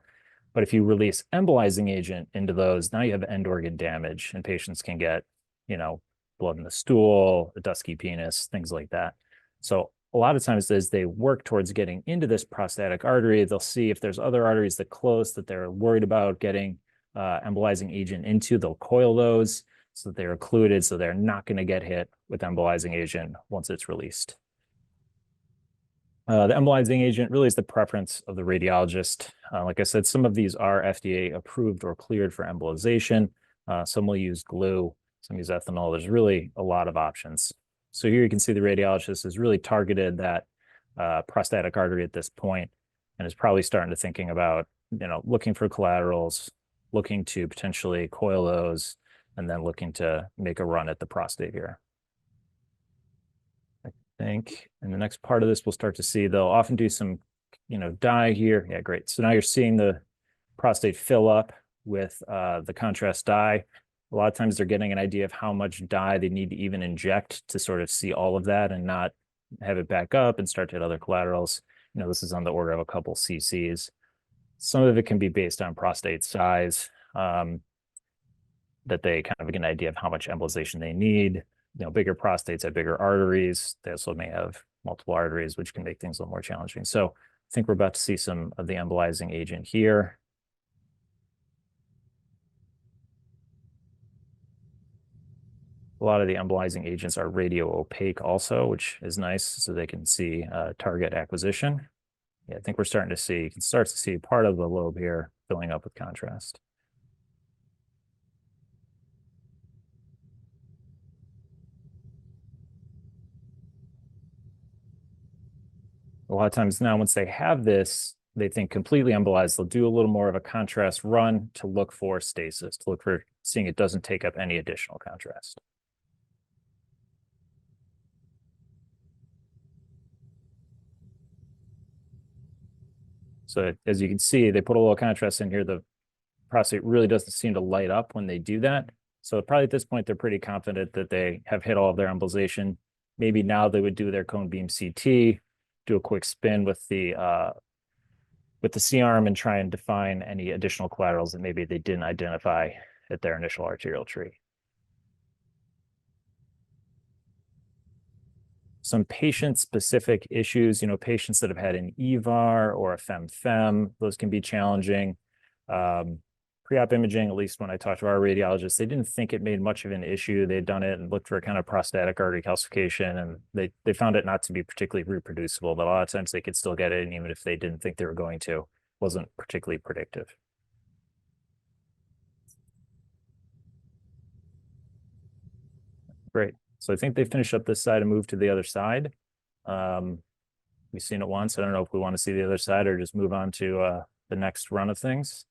But if you release embolizing agent into those, now you have end organ damage, and patients can get, you know, blood in the stool, a dusky penis, things like that. So a lot of times as they work towards getting into this prostatic artery, they'll see if there's other arteries that close that they're worried about getting embolizing agent into. They'll coil those so that they're occluded, so they're not going to get hit with embolizing agent once it's released. The embolizing agent really is the preference of the radiologist. Like I said, some of these are FDA approved or cleared for embolization. Some will use glue, some use ethanol. There's really a lot of options. So here you can see the radiologist has really targeted that prostatic artery at this point and is probably starting to thinking about, you know, looking for collaterals, looking to potentially coil those, and then looking to make a run at the prostate here. I think in the next part of this, we'll start to see they'll often do some, you know, dye here. Yeah, great. So now you're seeing the prostate fill up with the contrast dye. A lot of times they're getting an idea of how much dye they need to even inject to sort of see all of that and not have it back up and start to hit other collaterals. You know, this is on the order of a couple cc's. Some of it can be based on prostate size, that they kind of get an idea of how much embolization they need. You know, bigger prostates have bigger arteries. They also may have multiple arteries, which can make things a little more challenging. So I think we're about to see some of the embolizing agent here. A lot of the embolizing agents are radio opaque also, which is nice, so they can see target acquisition. Yeah, I think we're starting to see, you can start to see part of the lobe here filling up with contrast. A lot of times now, once they have this, they think completely embolized, they'll do a little more of a contrast run to look for stasis, to look for seeing it doesn't take up any additional contrast. So as you can see, they put a little contrast in here. The prostate really doesn't seem to light up when they do that. So probably at this point, they're pretty confident that they have hit all of their embolization. Maybe now they would do their cone beam CT, do a quick spin with the C-arm and try and define any additional collaterals that maybe they didn't identify at their initial arterial tree. Some patient-specific issues, you know, patients that have had an EVAR or a FEM-FEM, those can be challenging. Pre-op imaging, at least when I talked to our radiologists, they didn't think it made much of an issue. They'd done it and looked for a kind of prostatic artery calcification, and they found it not to be particularly reproducible, but a lot of times they could still get it, and even if they didn't think they were going to, wasn't particularly predictive. Great. So I think they finished up this side and moved to the other side. We've seen it once. I don't know if we want to see the other side or just move on to the next run of things.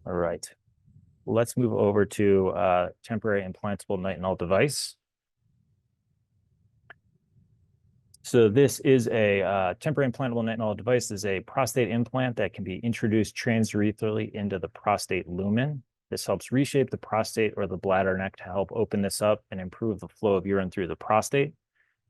All right. Let's move over to temporary implantable nitinol device. So this is a temporary implantable nitinol device. This is a prostate implant that can be introduced transurethral into the prostate lumen. This helps reshape the prostate or the bladder neck to help open this up and improve the flow of urine through the prostate.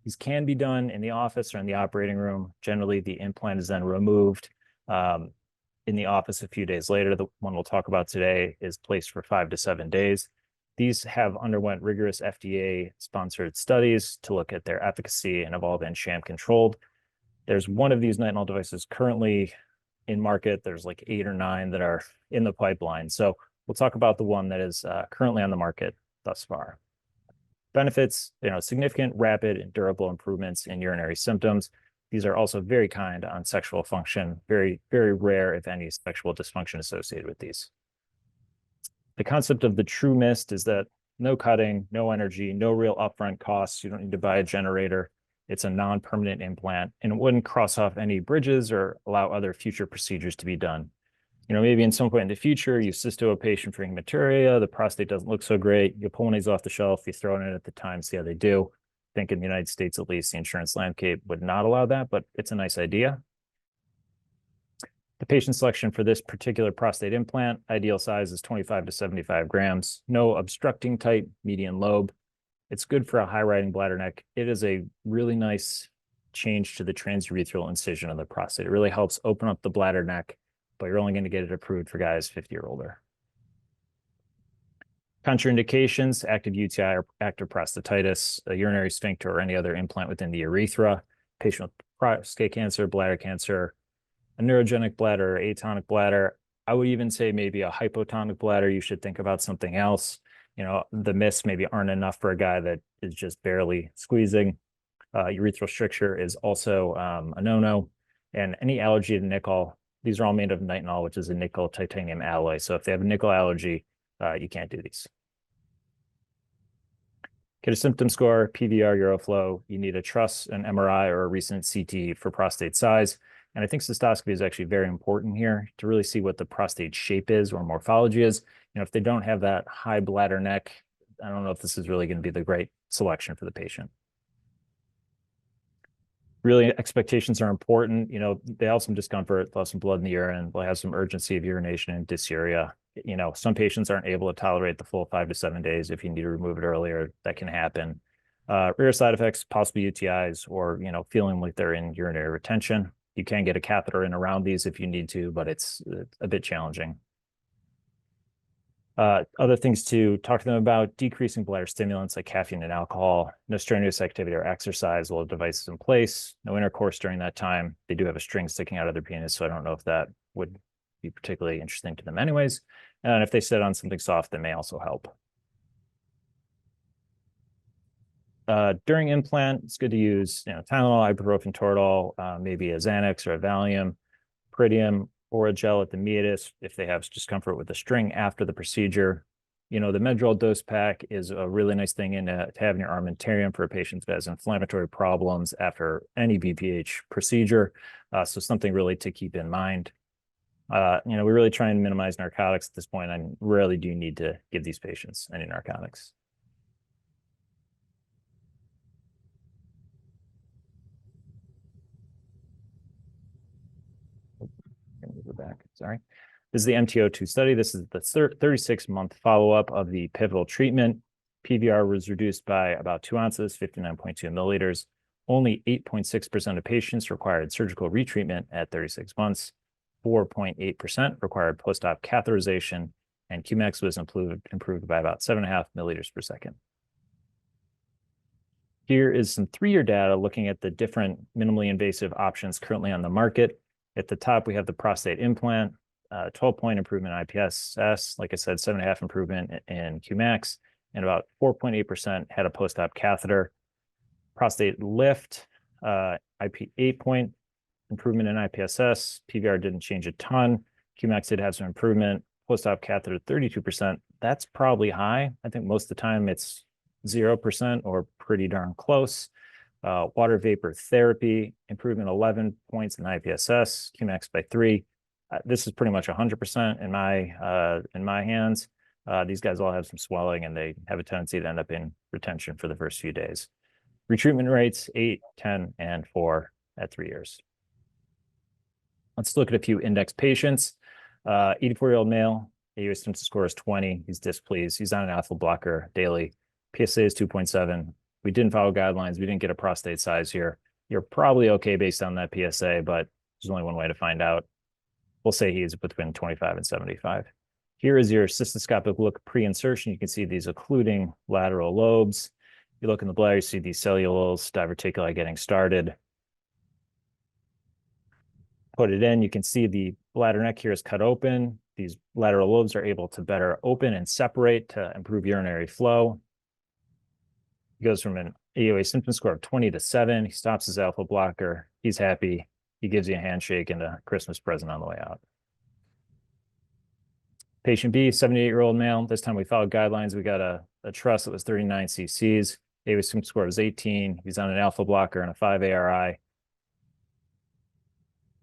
These can be done in the office or in the operating room. Generally, the implant is then removed in the office a few days later. The one we'll talk about today is placed for 5 to 7 days. These have underwent rigorous FDA-sponsored studies to look at their efficacy and have all been sham controlled. There's one of these nitinol devices currently in market. There's like 8 or 9 that are in the pipeline. So we'll talk about the one that is currently on the market thus far. Benefits, you know, significant, rapid, and durable improvements in urinary symptoms. These are also very kind on sexual function, very, very rare, if any, sexual dysfunction associated with these. The concept of the true mist is that no cutting, no energy, no real upfront costs. You don't need to buy a generator. It's a non-permanent implant, and it wouldn't cross off any bridges or allow other future procedures to be done. Maybe in some point in the future, you cysto a patient for hematuria, the prostate doesn't look so great, you pull one of these off the shelf, you throw it in at the time, see how they do. I think in the United States, at least, the insurance landscape would not allow that, but it's a nice idea. The patient selection for this particular prostate implant, ideal size is 25 to 75 grams, no obstructing tight median lobe. It's good for a high riding bladder neck. It is a really nice change to the transurethral incision of the prostate. It really helps open up the bladder neck, but you're only going to get it approved for guys 50 or older. Contraindications, active UTI or active prostatitis, a urinary sphincter, or any other implant within the urethra, patient with prostate cancer, bladder cancer, a neurogenic bladder, or atonic bladder. I would even say maybe a hypotonic bladder. You should think about something else. The myths maybe aren't enough for a guy that is just barely squeezing. Urethral stricture is also a no-no. And any allergy to nickel, these are all made of nitinol, which is a nickel titanium alloy. So if they have a nickel allergy, you can't do these. Get a symptom score, PVR, Euroflow. You need a truss, an MRI, or a recent CT for prostate size. And I think cystoscopy is actually very important here to really see what the prostate shape is or morphology is. If they don't have that high bladder neck, I don't know if this is really going to be the great selection for the patient. Really, expectations are important. They have some discomfort, they'll have some blood in the urine, they'll have some urgency of urination and dysuria. Some patients aren't able to tolerate the full 5 to 7 days. If you need to remove it earlier, that can happen. Rare side effects, possible UTIs, or, feeling like they're in urinary retention. You can get a catheter in around these if you need to, but it's a bit challenging. Other things to talk to them about: decreasing bladder stimulants like caffeine and alcohol, no strenuous activity or exercise while the device is in place, no intercourse during that time. They do have a string sticking out of their penis, so I don't know if that would be particularly interesting to them anyways. And if they sit on something soft, that may also help. During implant, it's good to use Tylenol, ibuprofen, Toradol, maybe a Xanax or a Valium, Pyridium, or a gel at the meatus if they have discomfort with the string after the procedure. The Medrol dose pack is a really nice thing to have in your armamentarium for a patient that has inflammatory problems after any BPH procedure. So something really to keep in mind. We really try and minimize narcotics at this point, and rarely do you need to give these patients any narcotics. Move it back. Sorry. This is the MTO2 study. This is the 36-month follow-up of the pivotal treatment. PVR was reduced by about 2 ounces, 59.2 milliliters. Only 8.6% of patients required surgical retreatment at 36 months. 4.8% required post-op catheterization, and Qmax was improved by about 7.5 milliliters per second. Here is some 3-year data looking at the different minimally invasive options currently on the market. At the top, we have the prostate implant, 12-point improvement in IPSS, like I said, 7.5 improvement in Qmax, and about 4.8% had a post-op catheter. Prostate lift, 8-point improvement in IPSS, PVR didn't change a ton. Qmax did have some improvement. Post-op catheter, 32%. That's probably high. I think most of the time it's 0% or pretty darn close. Water vapor therapy, improvement 11 points in IPSS, Qmax by 3. This is pretty much 100% in my hands. These guys all have some swelling, and they have a tendency to end up in retention for the first few days. Retreatment rates, 8, 10, and 4 at 3 years. Let's look at a few index patients. 84-year-old male, AUA symptom score is 20. He's displeased. He's on an alpha blocker daily. PSA is 2.7. We didn't follow guidelines. We didn't get a prostate size here. You're probably okay based on that PSA, but there's only one way to find out. We'll say he's between 25 and 75. Here is your cystoscopic look pre-insertion. You can see these occluding lateral lobes. You look in the bladder, you see these cellules, diverticuli getting started. Put it in, you can see the bladder neck here is cut open. These lateral lobes are able to better open and separate to improve urinary flow. He goes from an AUA symptom score of 20 to 7. He stops his alpha blocker. He's happy. He gives you a handshake and a Christmas present on the way out. Patient B, 78-year-old male. This time we followed guidelines. We got a truss that was 39 cc's. AUA symptom score was 18. He's on an alpha blocker and a 5 ARI.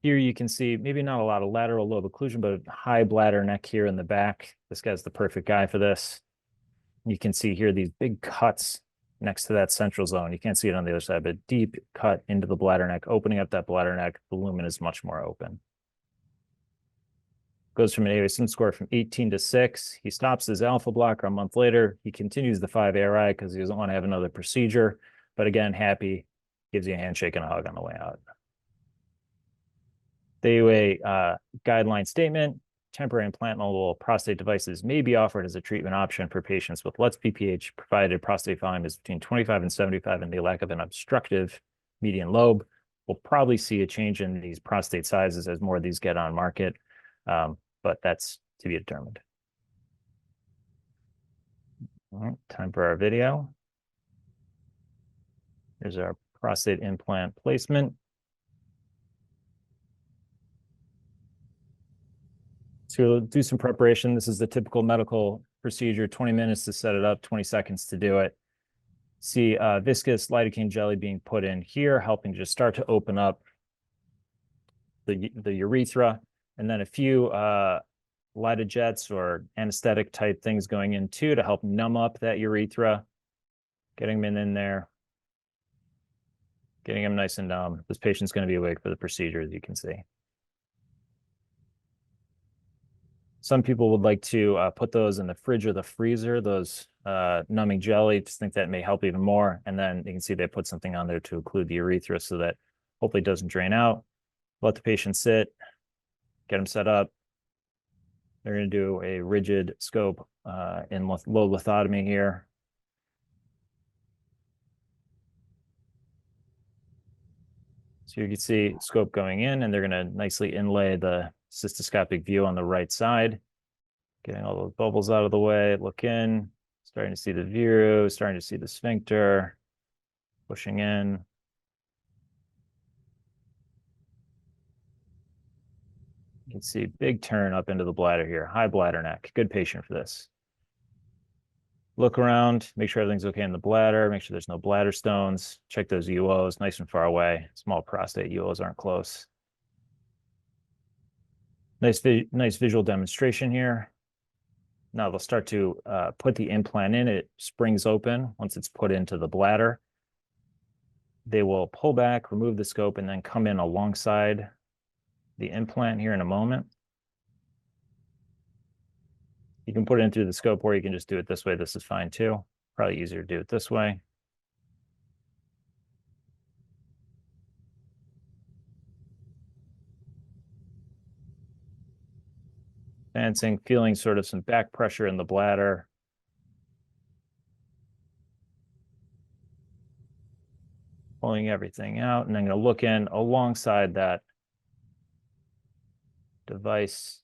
Here you can see maybe not a lot of lateral lobe occlusion, but a high bladder neck here in the back. This guy's the perfect guy for this. You can see here these big cuts next to that central zone. You can't see it on the other side, but deep cut into the bladder neck, opening up that bladder neck. The lumen is much more open. Goes from an AUA symptom score from 18 to 6. He stops his alpha blocker a month later. He continues the 5 ARI because he doesn't want to have another procedure. But again, happy, gives you a handshake and a hug on the way out. The AUA guideline statement: temporary implantable prostate devices may be offered as a treatment option for patients with LUTS BPH, provided prostate volume is between 25 and 75 and the lack of an obstructive median lobe. We'll probably see a change in these prostate sizes as more of these get on market, but that's to be determined. All right, time for our video. Here's our prostate implant placement. So we'll do some preparation. This is the typical medical procedure, 20 minutes to set it up, 20 seconds to do it. See viscous lidocaine jelly being put in here, helping just start to open up the urethra, and then a few Litojets or anesthetic type things going in too to help numb up that urethra, getting them in there, getting them nice and numb. This patient's going to be awake for the procedure, as you can see. Some people would like to put those in the fridge or the freezer, those numbing jelly. Just think that may help even more. And then you can see they put something on there to occlude the urethra so that hopefully it doesn't drain out. Let the patient sit, get them set up. They're going to do a rigid scope in low lithotomy here. So you can see scope going in, and they're going to nicely inlay the cystoscopic view on the right side, getting all those bubbles out of the way. Look in, starting to see the view, starting to see the sphincter, pushing in. You can see big turn up into the bladder here, high bladder neck. Good patient for this. Look around, make sure everything's okay in the bladder, make sure there's no bladder stones. Check those UOs, nice and far away. Small prostate UOs aren't close. Nice visual demonstration here. Now they'll start to put the implant in. It springs open once it's put into the bladder. They will pull back, remove the scope, and then come in alongside the implant here in a moment. You can put it in through the scope, or you can just do it this way. This is fine too. Probably easier to do it this way. Advancing, feeling sort of some back pressure in the bladder. Pulling everything out, and I'm going to look in alongside that device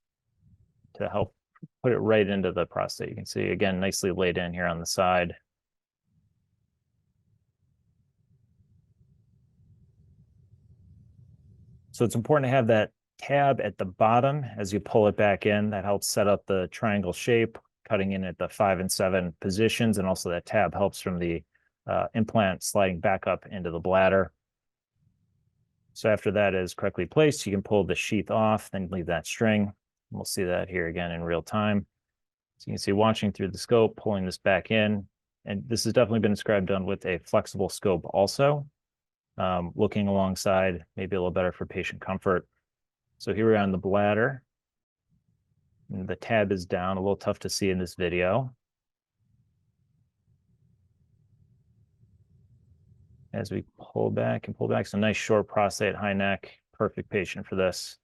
to help put it right into the prostate. You can see, again, nicely laid in here on the side. So it's important to have that tab at the bottom as you pull it back in. That helps set up the triangle shape, cutting in at the 5 and 7 positions, and also that tab helps from the implant sliding back up into the bladder. So after that is correctly placed, you can pull the sheath off, then leave that string. We'll see that here again in real time. So you can see watching through the scope, pulling this back in. And this has definitely been described done with a flexible scope also. Looking alongside, maybe a little better for patient comfort. So here we are on the bladder. And the tab is down, a little tough to see in this video. As we pull back and pull back, some nice short prostate, high neck, perfect patient for this.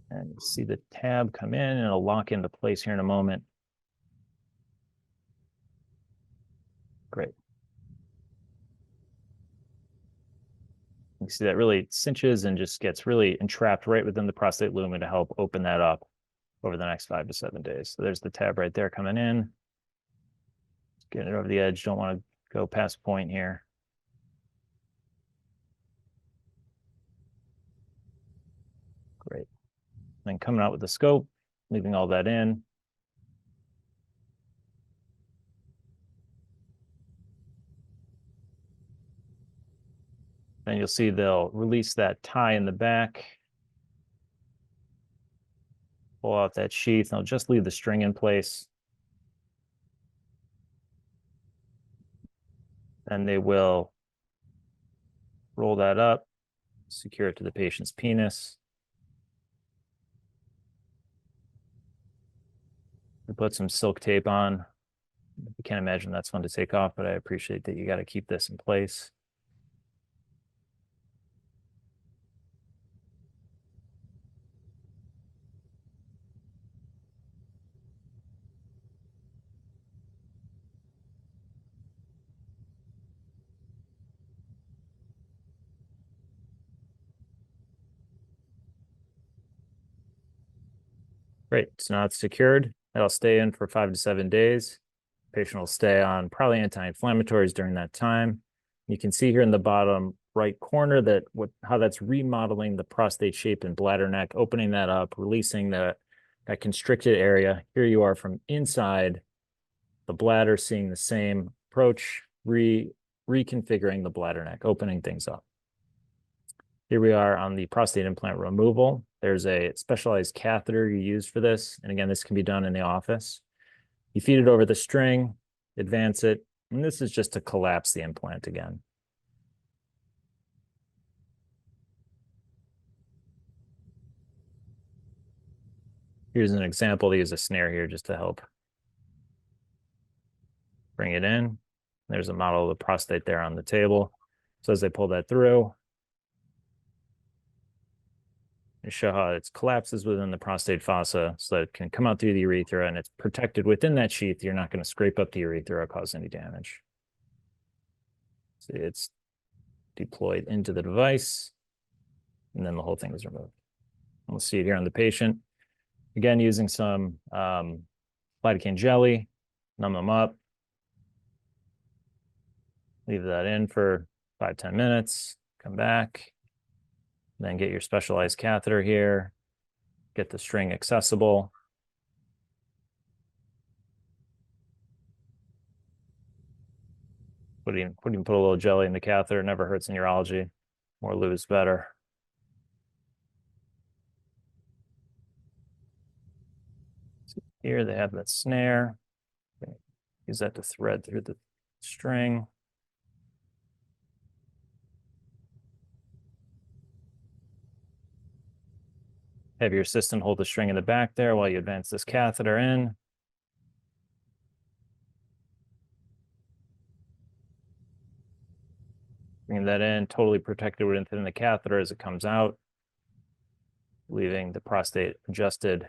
And you'll see the tab come in, and it'll lock into place here in a moment. Great. You see that really cinches and just gets really entrapped right within the prostate lumen to help open that up over the next 5 to 7 days. So there's the tab right there coming in. Getting it over the edge. Don't want to go past point here. Great. then coming out with the scope, leaving all that in. Then you'll see they'll release that tie in the back. Pull out that sheath, and I'll just leave the string in place. And they will roll that up, secure it to the patient's penis. We put some silk tape on. I can't imagine that's fun to take off, but I appreciate that you got to keep this in place. Great, so now it's secured. It'll stay in for 5 to 7 days. Patient will stay on probably anti-inflammatories during that time. You can see here in the bottom right corner that how that's remodeling the prostate shape and bladder neck, opening that up, releasing that constricted area. Here you are from inside the bladder, seeing the same approach, reconfiguring the bladder neck, opening things up. Here we are on the prostate implant removal. There's a specialized catheter you use for this. And again, this can be done in the office. You feed it over the string, advance it, and this is just to collapse the implant again. Here's an example to use a snare here just to help bring it in. There's a model of the prostate there on the table. So as they pull that through, and show how it collapses within the prostate fossa so that it can come out through the urethra and it's protected within that sheath. You're not going to scrape up the urethra or cause any damage. See, it's deployed into the device, and then the whole thing is removed. We'll see it here on the patient. Again, using some lidocaine jelly, numb them up. Leave that in for 5-10 minutes, come back. Then get your specialized catheter here, get the string accessible. Put a little jelly in the catheter, never hurts in urology. More lube is better. So here they have that snare. Use that to thread through the string. Have your assistant hold the string in the back there while you advance this catheter in. Bring that in, totally protected within the catheter as it comes out, leaving the prostate adjusted.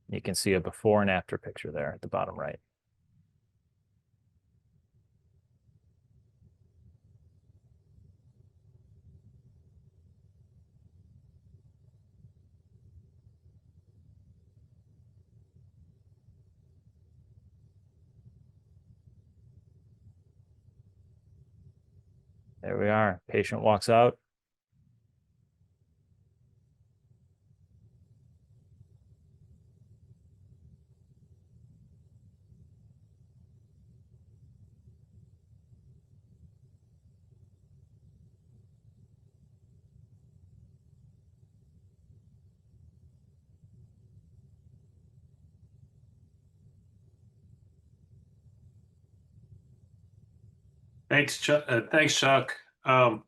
You can see a before and after picture there at the bottom right. There we are. Patient walks out. Thanks, Chuck. So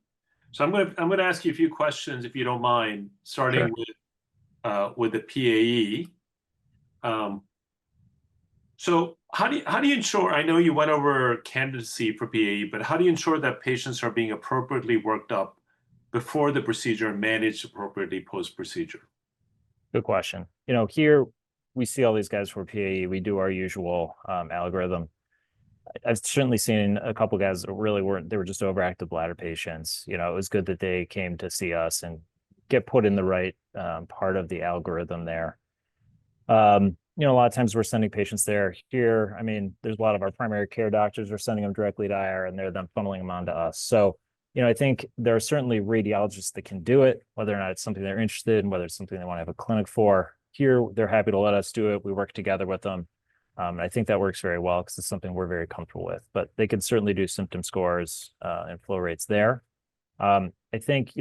I'm going to ask you a few questions, if you don't mind, starting with the PAE. So how do you ensure? I know you went over candidacy for PAE, but how do you ensure that patients are being appropriately worked up before the procedure and managed appropriately post-procedure? Good question. Here we see all these guys for PAE. We do our usual algorithm. I've certainly seen a couple guys that really they were just overactive bladder patients. It was good that they came to see us and get put in the right part of the algorithm there. A lot of times we're sending patients there. Here, I mean, there's a lot of our primary care doctors are sending them directly to IR, and they're then funneling them onto us. So, I think there are certainly radiologists that can do it, whether or not it's something they're interested in, whether it's something they want to have a clinic for. Here, they're happy to let us do it. We work together with them. And I think that works very well because it's something we're very comfortable with. But they can certainly do symptom scores and flow rates there. I think,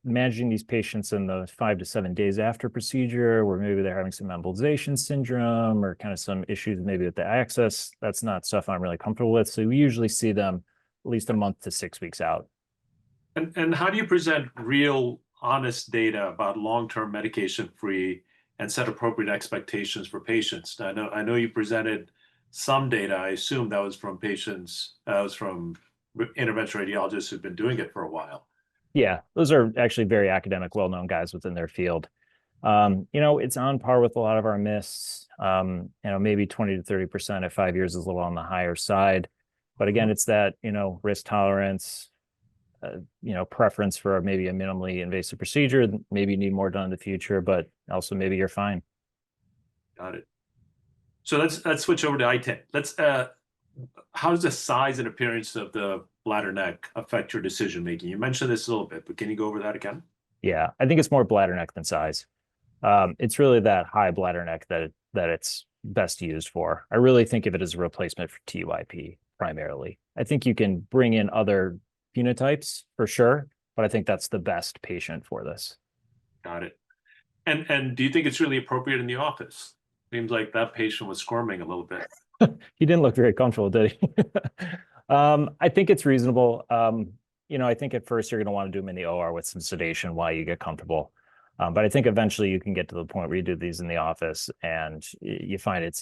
managing these patients in the 5 to 7 days after procedure, where maybe they're having some embolization syndrome or kind of some issues maybe with the access, that's not stuff I'm really comfortable with. So we usually see them at least a month to 6 weeks out. And how do you present real, honest data about long-term medication-free and set appropriate expectations for patients? I know you presented some data. I assume that was from patients, from interventional radiologists who've been doing it for a while. Yeah, those are actually very academic, well-known guys within their field. It's on par with a lot of our myths. Maybe 20 to 30% at 5 years is a little on the higher side. But again, it's that, risk tolerance, preference for maybe a minimally invasive procedure. Maybe you need more done in the future, but also maybe you're fine. Got it. So let's switch over to I-10. How does the size and appearance of the bladder neck affect your decision making? You mentioned this a little bit, but can you go over that again? Yeah, I think it's more bladder neck than size. It's really that high bladder neck that it's best used for. I really think of it as a replacement for TUIP primarily. I think you can bring in other phenotypes for sure, but I think that's the best patient for this. Got it. And do you think it's really appropriate in the office? Seems like that patient was squirming a little bit. He didn't look very comfortable, did he? I think it's reasonable. I think at first you're going to want to do them in the OR with some sedation while you get comfortable. But I think eventually you can get to the point where you do these in the office and you find it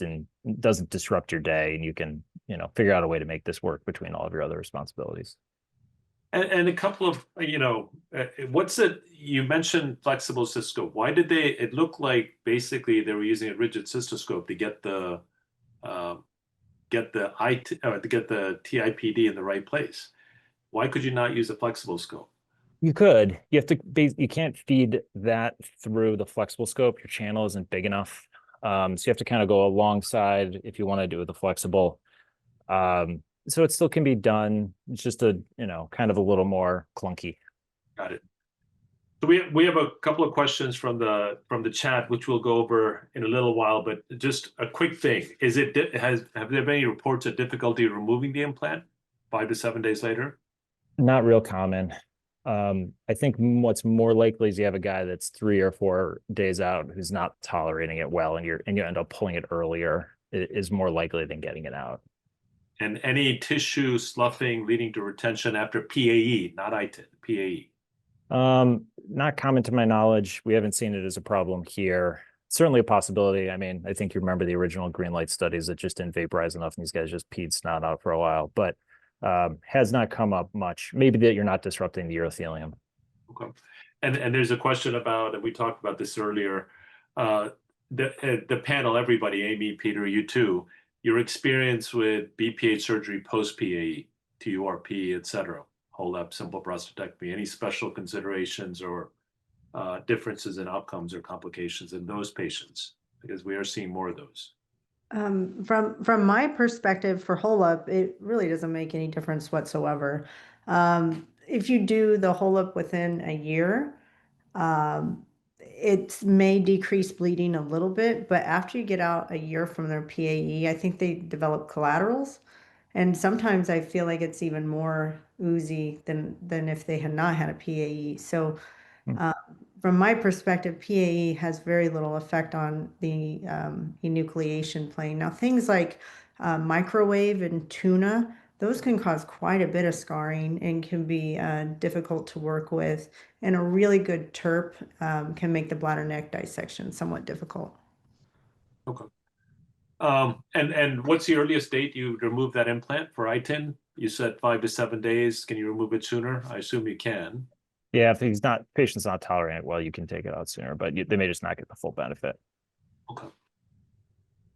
doesn't disrupt your day, and you can, figure out a way to make this work between all of your other responsibilities. And a couple of, you mentioned flexible cystoscope. Why did it looked like basically they were using a rigid cystoscope to get the TIPD in the right place? Why could you not use a flexible scope? You could. You can't feed that through the flexible scope. Your channel isn't big enough. So you have to kind of go alongside if you want to do it with the flexible. So it still can be done. It's just kind of a little more clunky. Got it. So we have a couple of questions from the chat, which we'll go over in a little while, but just a quick thing. Have there been any reports of difficulty removing the implant 5 to 7 days later? Not real common. I think what's more likely is you have a guy that's 3 or 4 days out who's not tolerating it well, and you end up pulling it earlier. It is more likely than getting it out. And any tissue sloughing leading to retention after PAE, not ITID, PAE? Not common to my knowledge. We haven't seen it as a problem here. Certainly a possibility. I mean, I think you remember the original green light studies that just didn't vaporize enough, and these guys just peed snot out for a while, but has not come up much. Maybe that you're not disrupting the urothelium. Okay. And there's a question about, and we talked about this earlier, the panel, everybody, Amy, Peter, you too, your experience with BPH surgery post-PAE, TURP, et cetera, HoLEP, simple prostatectomy, any special considerations or differences in outcomes or complications in those patients? Because we are seeing more of those. From my perspective for HoLEP, it really doesn't make any difference whatsoever. If you do the HoLEP within a year, it may decrease bleeding a little bit, but after you get out a year from their PAE, I think they develop collaterals. And sometimes I feel like it's even more oozy than if they had not had a PAE. So from my perspective, PAE has very little effect on the enucleation plane. Now, things like microwave and tuna, those can cause quite a bit of scarring and can be difficult to work with. And a really good TURP can make the bladder neck dissection somewhat difficult. Okay. And what's the earliest date you remove that implant for ITIN? You said 5 to 7 days. Can you remove it sooner? I assume you can. Yeah, if patient's not tolerating it well, you can take it out sooner, but they may just not get the full benefit. Okay.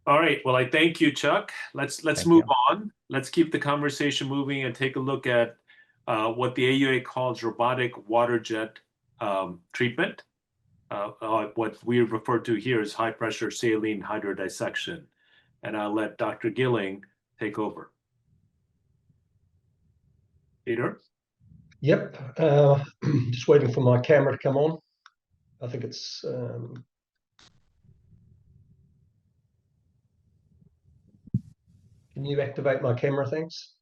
All right. Well, I thank you, Chuck. Let's move on. Let's keep the conversation moving and take a look at what the AUA calls robotic water jet treatment. What we refer to here is high pressure saline hydrodissection. And I'll let Dr. Gilling take over. Peter? Yep. Just waiting for my camera to come on. I think it's. Can you activate my camera? Thanks.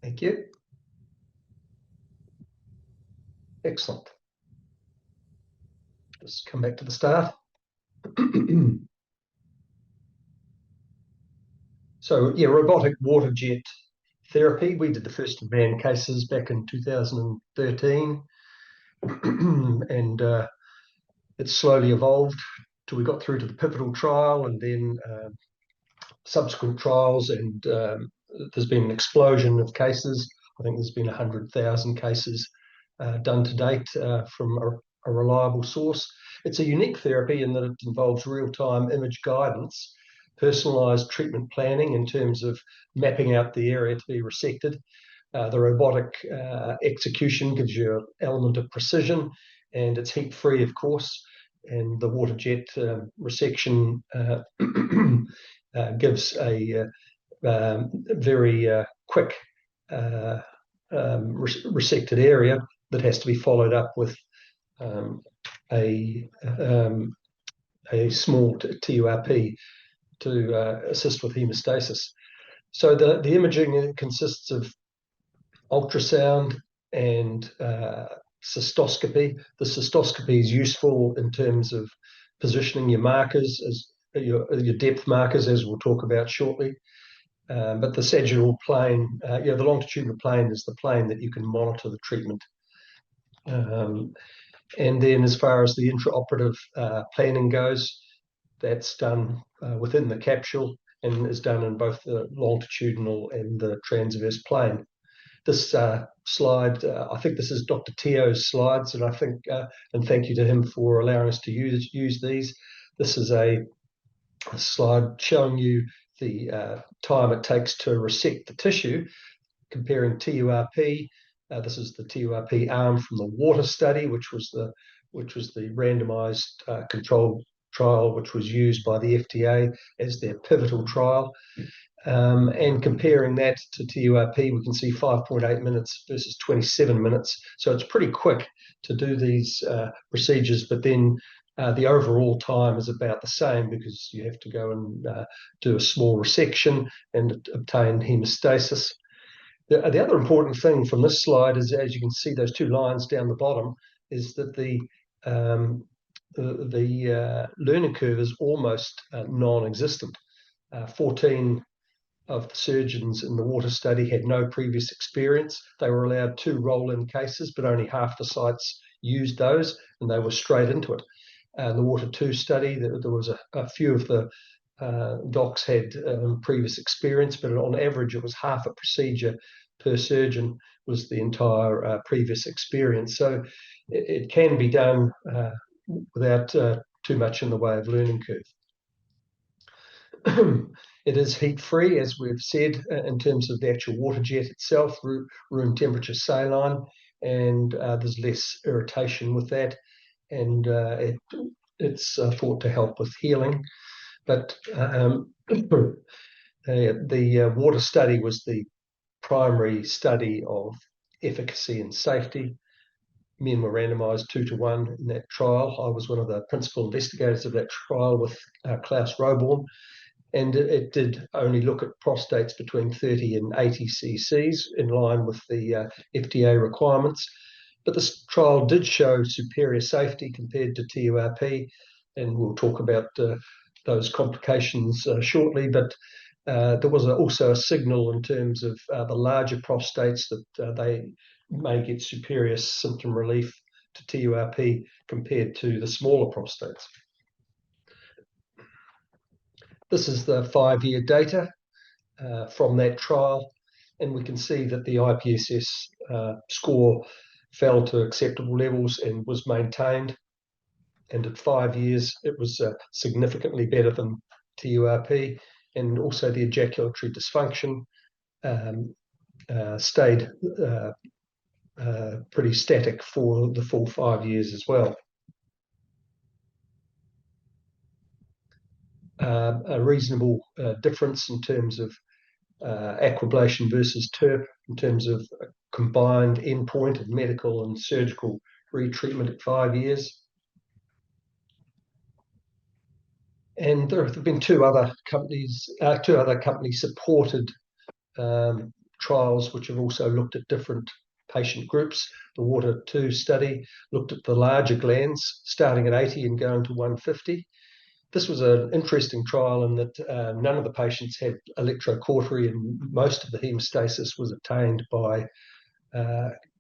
Thank you. Excellent. Just come back to the start. So yeah, robotic water jet therapy. We did the first man cases back in 2013, and it slowly evolved till we got through to the pivotal trial, and then subsequent trials, and there's been an explosion of cases. I think there's been 100,000 cases done to date from a reliable source. It's a unique therapy in that it involves real-time image guidance, personalized treatment planning in terms of mapping out the area to be resected. The robotic execution gives you an element of precision, and it's heat-free, of course. And the water jet resection gives a very quick resected area that has to be followed up with a small TURP to assist with hemostasis. So the imaging consists of ultrasound and cystoscopy. The cystoscopy is useful in terms of positioning your markers, as your depth markers, as we'll talk about shortly. But the sagittal plane, the longitudinal plane is the plane that you can monitor the treatment. And then as far as the intraoperative planning goes, that's done within the capsule and is done in both the longitudinal and the transverse plane. This slide, I think this is Dr. Teo's slides, and I think, and thank you to him for allowing us to use these. This is a slide showing you the time it takes to resect the tissue, comparing TURP. This is the TURP arm from the water study, which was the randomized controlled trial, which was used by the FDA as their pivotal trial. And comparing that to TURP, we can see 5.8 minutes versus 27 minutes. So it's pretty quick to do these procedures, but then the overall time is about the same because you have to go and do a small resection and obtain hemostasis. The other important thing from this slide is, as you can see, those two lines down the bottom, is that the learning curve is almost non-existent. 14 of the surgeons in the water study had no previous experience. They were allowed 2 roll-in cases, but only half the sites used those, and they were straight into it. The Water 2 study, there was a few of the docs had previous experience, but on average it was half a procedure per surgeon was the entire previous experience. So it can be done without too much in the way of learning curve. It is heat-free, as we've said, in terms of the actual water jet itself, room temperature saline, and there's less irritation with that, and it's thought to help with healing. But the water study was the primary study of efficacy and safety. Men were randomized 2 to 1 in that trial. I was one of the principal investigators of that trial with Klaus Roborn, and it did only look at prostates between 30 and 80 cc's in line with the FDA requirements. But this trial did show superior safety compared to TURP, and we'll talk about those complications shortly. But there was also a signal in terms of the larger prostates that they may get superior symptom relief to TURP compared to the smaller prostates. This is the 5-year data from that trial, and we can see that the IPSS score fell to acceptable levels and was maintained. And at 5 years, it was significantly better than TURP, and also the ejaculatory dysfunction stayed pretty static for the full 5 years as well. a reasonable difference in terms of aquablation versus TURP, in terms of a combined endpoint of medical and surgical retreatment at 5 years. And there have been two other company supported trials which have also looked at different patient groups. The Water 2 study looked at the larger glands, starting at 80 and going to 150. This was an interesting trial in that none of the patients had electrocautery, and most of the hemostasis was obtained by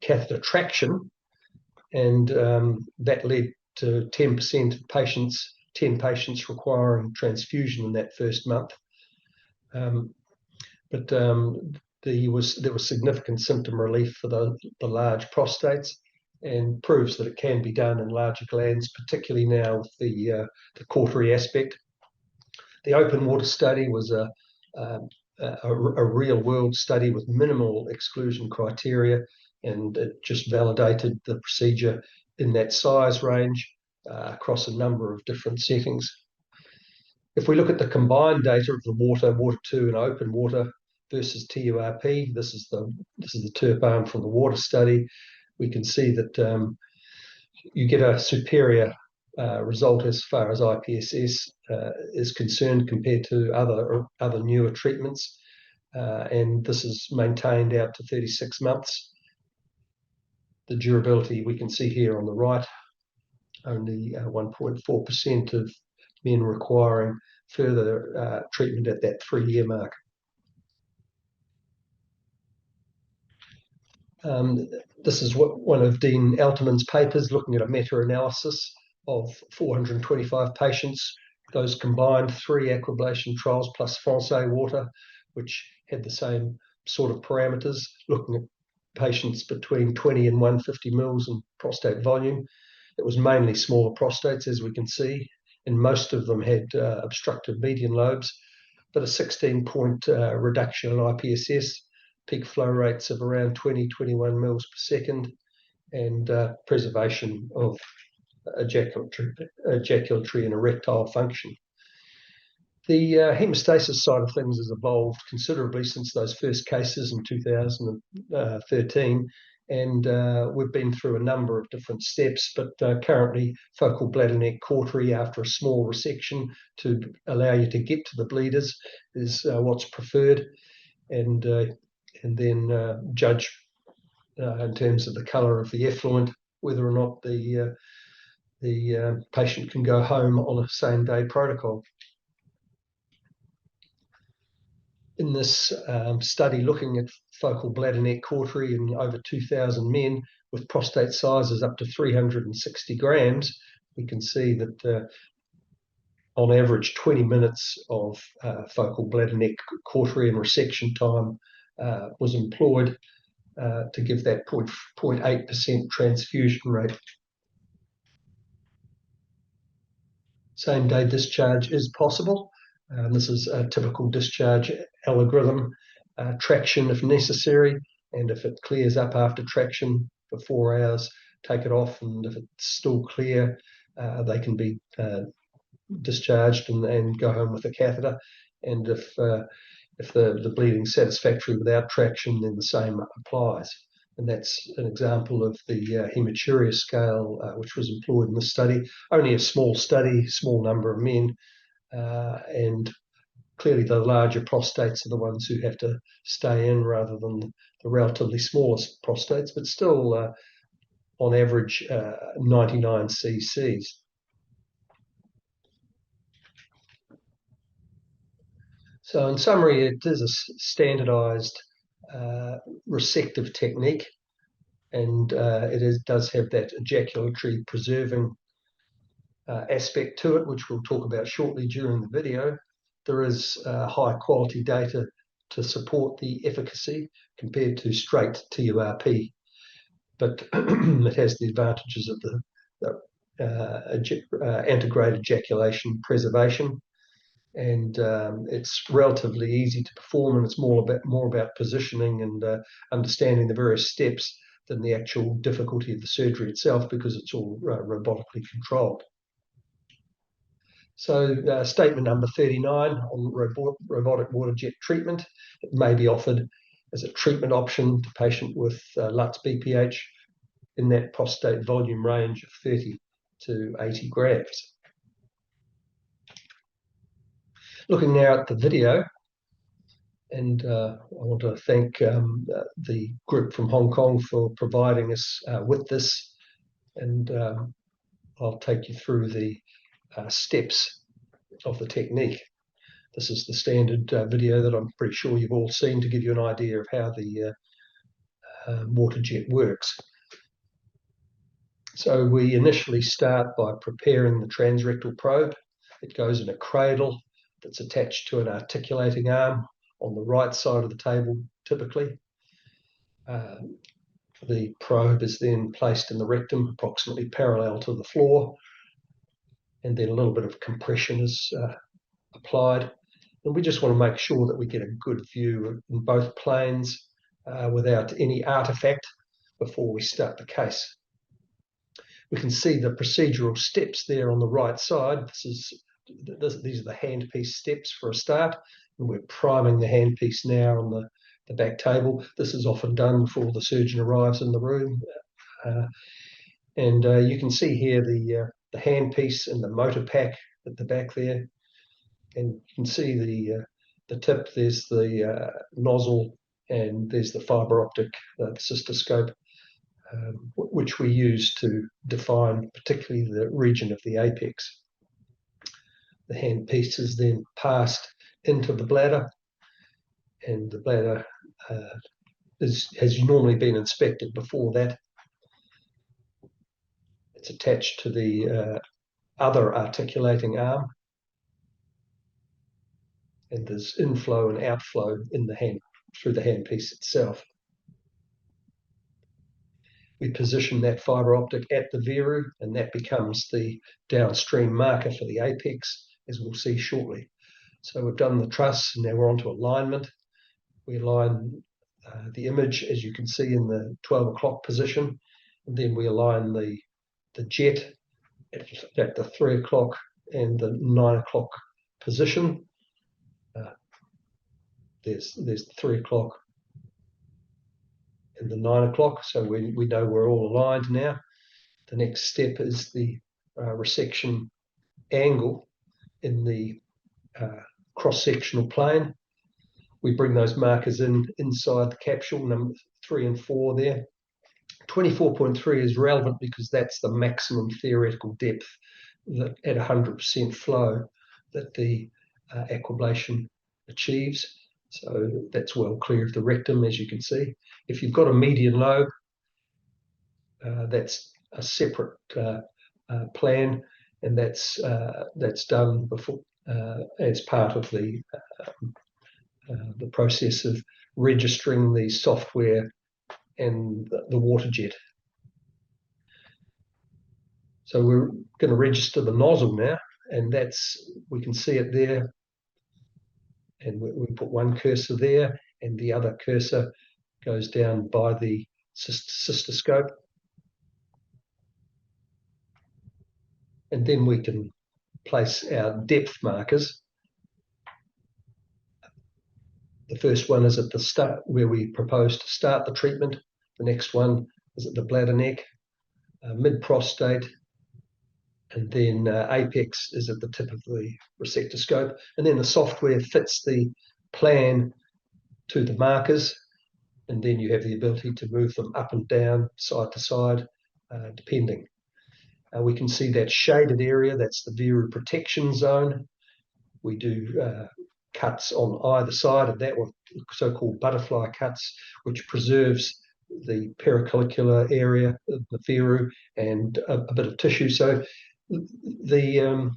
catheter traction, and that led to 10% of patients, 10 patients requiring transfusion in that first month. But there was significant symptom relief for the large prostates, and proves that it can be done in larger glands, particularly now with the cautery aspect. The open water study was a real-world study with minimal exclusion criteria, and it just validated the procedure in that size range across a number of different settings. If we look at the combined data of the Water 2 and open water versus TURP, this is the TURP arm from the water study, we can see that you get a superior result as far as IPSS is concerned compared to other newer treatments, and this is maintained out to 36 months. The durability we can see here on the right, only 1.4% of men requiring further treatment at that 3-year mark. This is one of Dean Elterman's papers looking at a meta-analysis of 425 patients. Those combined 3 aquablation trials plus Francais water, which had the same sort of parameters, looking at patients between 20 and 150 mils in prostate volume. It was mainly smaller prostates, as we can see, and most of them had obstructive median lobes, but a 16-point reduction in IPSS, peak flow rates of around 20-21 mils per second, and preservation of ejaculatory and erectile function. The hemostasis side of things has evolved considerably since those first cases in 2013, and we've been through a number of different steps, but currently focal bladder neck cautery after a small resection to allow you to get to the bleeders is what's preferred, and then judge in terms of the colour of the effluent whether or not the patient can go home on a same-day protocol. In this study looking at focal bladder neck cautery in over 2,000 men with prostate sizes up to 360 grams, we can see that on average 20 minutes of focal bladder neck cautery and resection time was employed to give that 0.8% transfusion rate. Same-day discharge is possible. This is a typical discharge algorithm, traction if necessary, and if it clears up after traction for 4 hours, take it off, and if it's still clear, they can be discharged and go home with a catheter. And if the bleeding's satisfactory without traction, then the same applies. And that's an example of the hematuria scale, which was employed in this study. Only a small study, small number of men, and clearly the larger prostates are the ones who have to stay in rather than the relatively smallest prostates, but still on average 99 cc's. So in summary, it is a standardized resective technique, and it does have that ejaculatory preserving aspect to it, which we'll talk about shortly during the video. There is high quality data to support the efficacy compared to straight TURP, but it has the advantages of the antegrade ejaculation preservation, and it's relatively easy to perform, and it's more about positioning and understanding the various steps than the actual difficulty of the surgery itself, because it's all robotically controlled. So statement number 39 on robotic water jet treatment. It may be offered as a treatment option to patient with LUTS BPH in that prostate volume range of 30 to 80 grams. Looking now at the video, and I want to thank the group from Hong Kong for providing us with this, and I'll take you through the steps of the technique. This is the standard video that I'm pretty sure you've all seen to give you an idea of how the water jet works. So we initially start by preparing the transrectal probe. It goes in a cradle that's attached to an articulating arm on the right side of the table, typically. The probe is then placed in the rectum, approximately parallel to the floor, and then a little bit of compression is applied. And we just want to make sure that we get a good view in both planes without any artifact before we start the case. We can see the procedural steps there on the right side. These are the handpiece steps for a start, and we're priming the handpiece now on the back table. This is often done before the surgeon arrives in the room. You can see here the handpiece and the motor pack at the back there. And you can see the tip, there's the nozzle, and there's the fibre optic, the cystoscope, which we use to define particularly the region of the apex. The handpiece is then passed into the bladder, and the bladder has normally been inspected before that. It's attached to the other articulating arm, and there's inflow and outflow in the hand through the handpiece itself. We position that fibre optic at the viru, and that becomes the downstream marker for the apex, as we'll see shortly. So we've done the truss, and now we're on to alignment. We align the image, as you can see, in the 12 o'clock position, and then we align the jet at the 3 o'clock and the 9 o'clock position. There's the 3 o'clock and the 9 o'clock, so we know we're all aligned now. The next step is the resection angle in the cross-sectional plane. We bring those markers inside the capsule, number 3 and 4 there. 24.3 is relevant because that's the maximum theoretical depth that at 100% flow that the aquablation achieves. So that's well clear of the rectum, as you can see. If you've got a median lobe, that's a separate plan, and that's done before as part of the process of registering the software and the water jet. So we're going to register the nozzle now, and we can see it there. And we put one cursor there, and the other cursor goes down by the cystoscope. And then we can place our depth markers. The first one is at the start, where we propose to start the treatment. The next one is at the bladder neck, mid-prostate, and then apex is at the tip of the resectoscope. And then the software fits the plan to the markers, and then you have the ability to move them up and down, side to side, depending. We can see that shaded area, that's the viru protection zone. We do cuts on either side of that, or so-called butterfly cuts, which preserves the pericallicular area of the viru and a bit of tissue. So the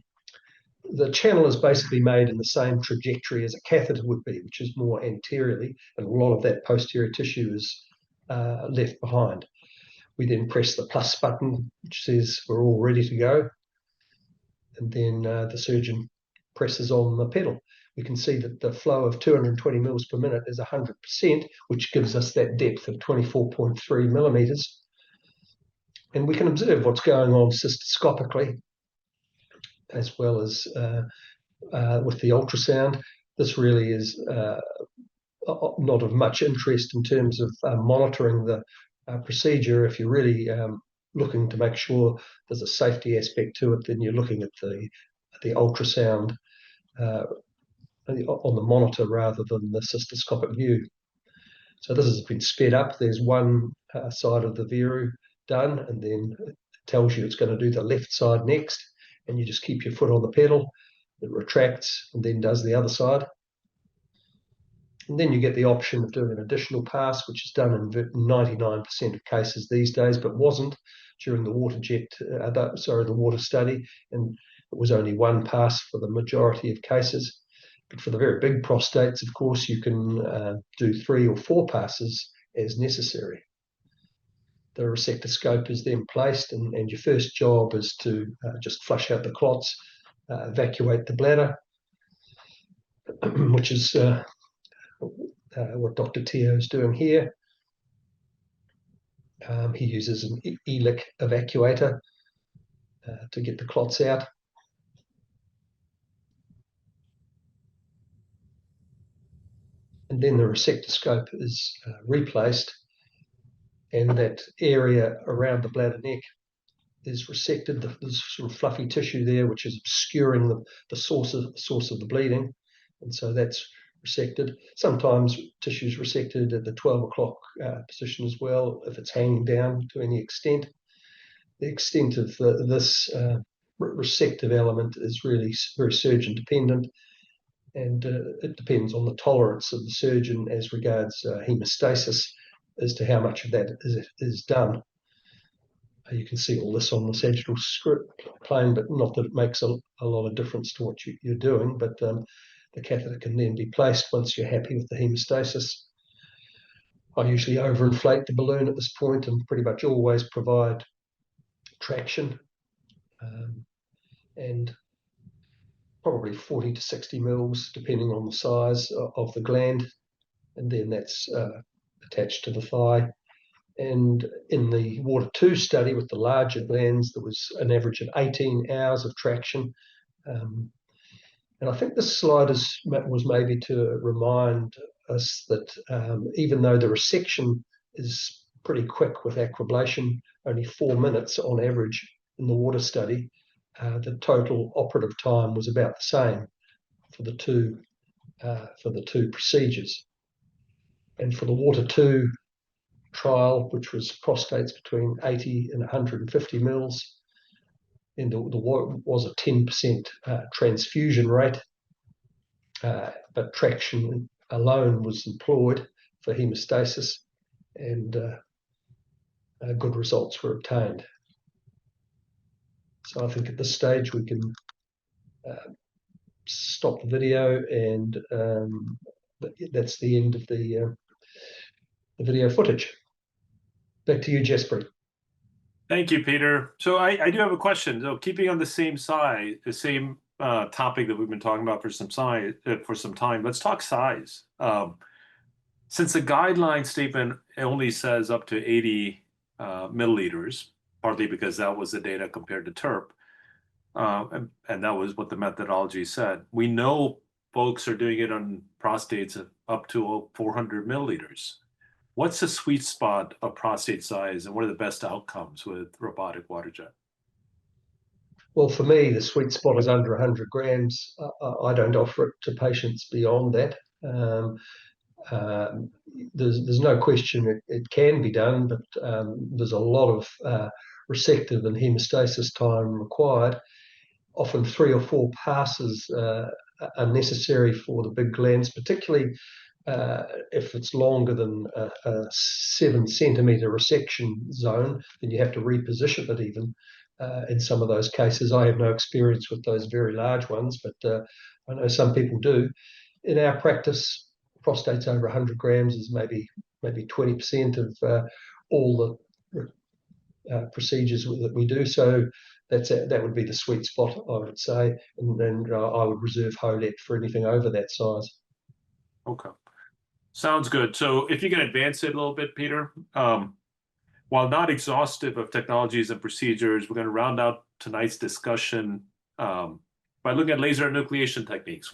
channel is basically made in the same trajectory as a catheter would be, which is more anteriorly, and a lot of that posterior tissue is left behind. We then press the plus button, which says we're all ready to go, and then the surgeon presses on the pedal. We can see that the flow of 220 mils per minute is 100%, which gives us that depth of 24.3 millimeters. And we can observe what's going on cystoscopically. as well as with the ultrasound. This really is not of much interest in terms of monitoring the procedure. If you're really looking to make sure there's a safety aspect to it, then you're looking at the ultrasound on the monitor rather than the cystoscopic view. So this has been sped up. There's one side of the Veru done, and then it tells you it's going to do the left side next, and you just keep your foot on the pedal. It retracts and then does the other side. And then you get the option of doing an additional pass, which is done in 99% of cases these days, but wasn't during the the water study, and it was only one pass for the majority of cases. But for the very big prostates, of course, you can do 3 or 4 passes as necessary. The resectoscope is then placed, and your first job is to just flush out the clots, evacuate the bladder, which is what Dr. Teo is doing here. He uses an ELIC evacuator to get the clots out. And then the resectoscope is replaced, and that area around the bladder neck is resected. There's sort of fluffy tissue there, which is obscuring the source of the bleeding, and so that's resected. Sometimes tissue is resected at the 12 o'clock position as well, if it's hanging down to any extent. The extent of this resective element is really very surgeon dependent, and it depends on the tolerance of the surgeon as regards hemostasis as to how much of that is done. You can see all this on the sagittal plane, but not that it makes a lot of difference to what you're doing, but the catheter can then be placed once you're happy with the hemostasis. I usually overinflate the balloon at this point and pretty much always provide traction, and probably 40 to 60 mils, depending on the size of the gland, and then that's attached to the thigh. And in the water 2 study with the larger glands, there was an average of 18 hours of traction. And I think this slide was maybe to remind us that even though the resection is pretty quick with aquablation, only 4 minutes on average in the water study, the total operative time was about the same for the two procedures. And for the water 2 trial, which was prostates between 80 and 150 mils, and there was a 10% transfusion rate, but traction alone was employed for hemostasis, and good results were obtained. So I think at this stage we can stop the video, and that's the end of the video footage. Back to you, Jasper. Thank you, Peter. So I do have a question. So keeping on the same topic that we've been talking about for some time, let's talk size. Since the guideline statement only says up to 80 milliliters, partly because that was the data compared to TERP, and that was what the methodology said. We know folks are doing it on prostates up to 400 milliliters. What's the sweet spot of prostate size, and what are the best outcomes with robotic water jet? Well, for me, the sweet spot is under 100 grams. I don't offer it to patients beyond that. There's no question it can be done, but there's a lot of resective and hemostasis time required. Often 3 or 4 passes are necessary for the big glands, particularly if it's longer than a 7 centimeter resection zone, then you have to reposition it even. In some of those cases, I have no experience with those very large ones, but I know some people do. In our practice, prostates over 100 grams is maybe 20% of all the procedures that we do. So that would be the sweet spot, I would say, and then I would reserve HOLET for anything over that size. Okay. Sounds good. So if you can advance it a little bit, Peter, while not exhaustive of technologies and procedures, we're going to round out tonight's discussion by looking at laser enucleation techniques.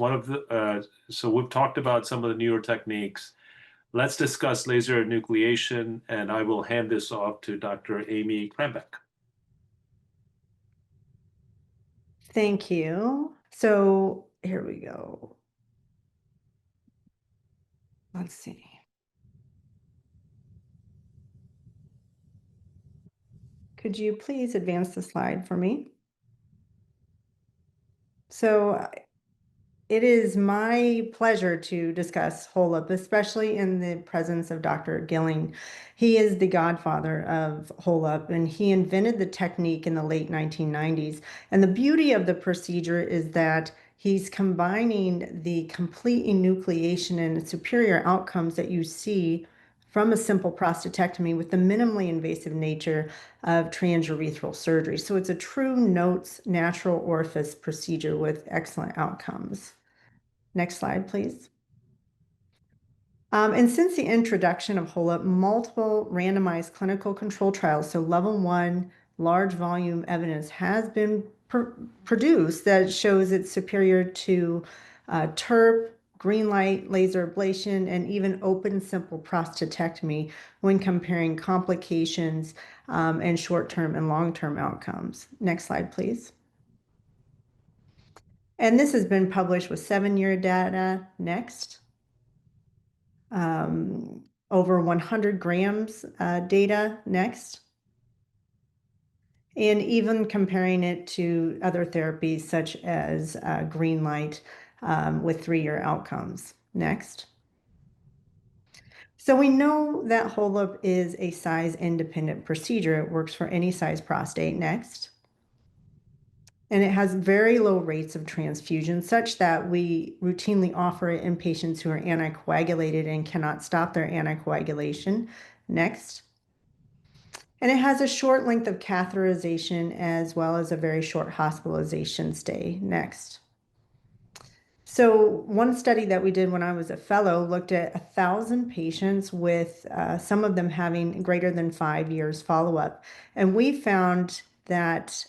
So we've talked about some of the newer techniques. Let's discuss laser enucleation, and I will hand this off to Dr. Amy Krambeck. Thank you. So here we go. Let's see. Could you please advance the slide for me? So it is my pleasure to discuss HOLUP, especially in the presence of Dr. Gilling. He is the godfather of HOLUP, and he invented the technique in the late 1990s. And the beauty of the procedure is that he's combining the complete enucleation and superior outcomes that you see from a simple prostatectomy with the minimally invasive nature of transurethral surgery. So it's a true NOTES natural orifice procedure with excellent outcomes. Next slide, please. And since the introduction of HOLUP, multiple randomized clinical control trials, so level 1 large volume evidence has been produced that shows it's superior to TURP, green light, laser ablation, and even open simple prostatectomy when comparing complications and short-term and long-term outcomes. Next slide, please. And this has been published with 7-year data. Next. Over 100 grams data. Next. And even comparing it to other therapies such as green light with 3-year outcomes. Next. So we know that HOLUP is a size-independent procedure. It works for any size prostate. Next. And it has very low rates of transfusion, such that we routinely offer it in patients who are anticoagulated and cannot stop their anticoagulation. Next. And it has a short length of catheterization as well as a very short hospitalization stay. Next. So one study that we did when I was a fellow looked at 1,000 patients with some of them having greater than 5 years follow-up. And we found that,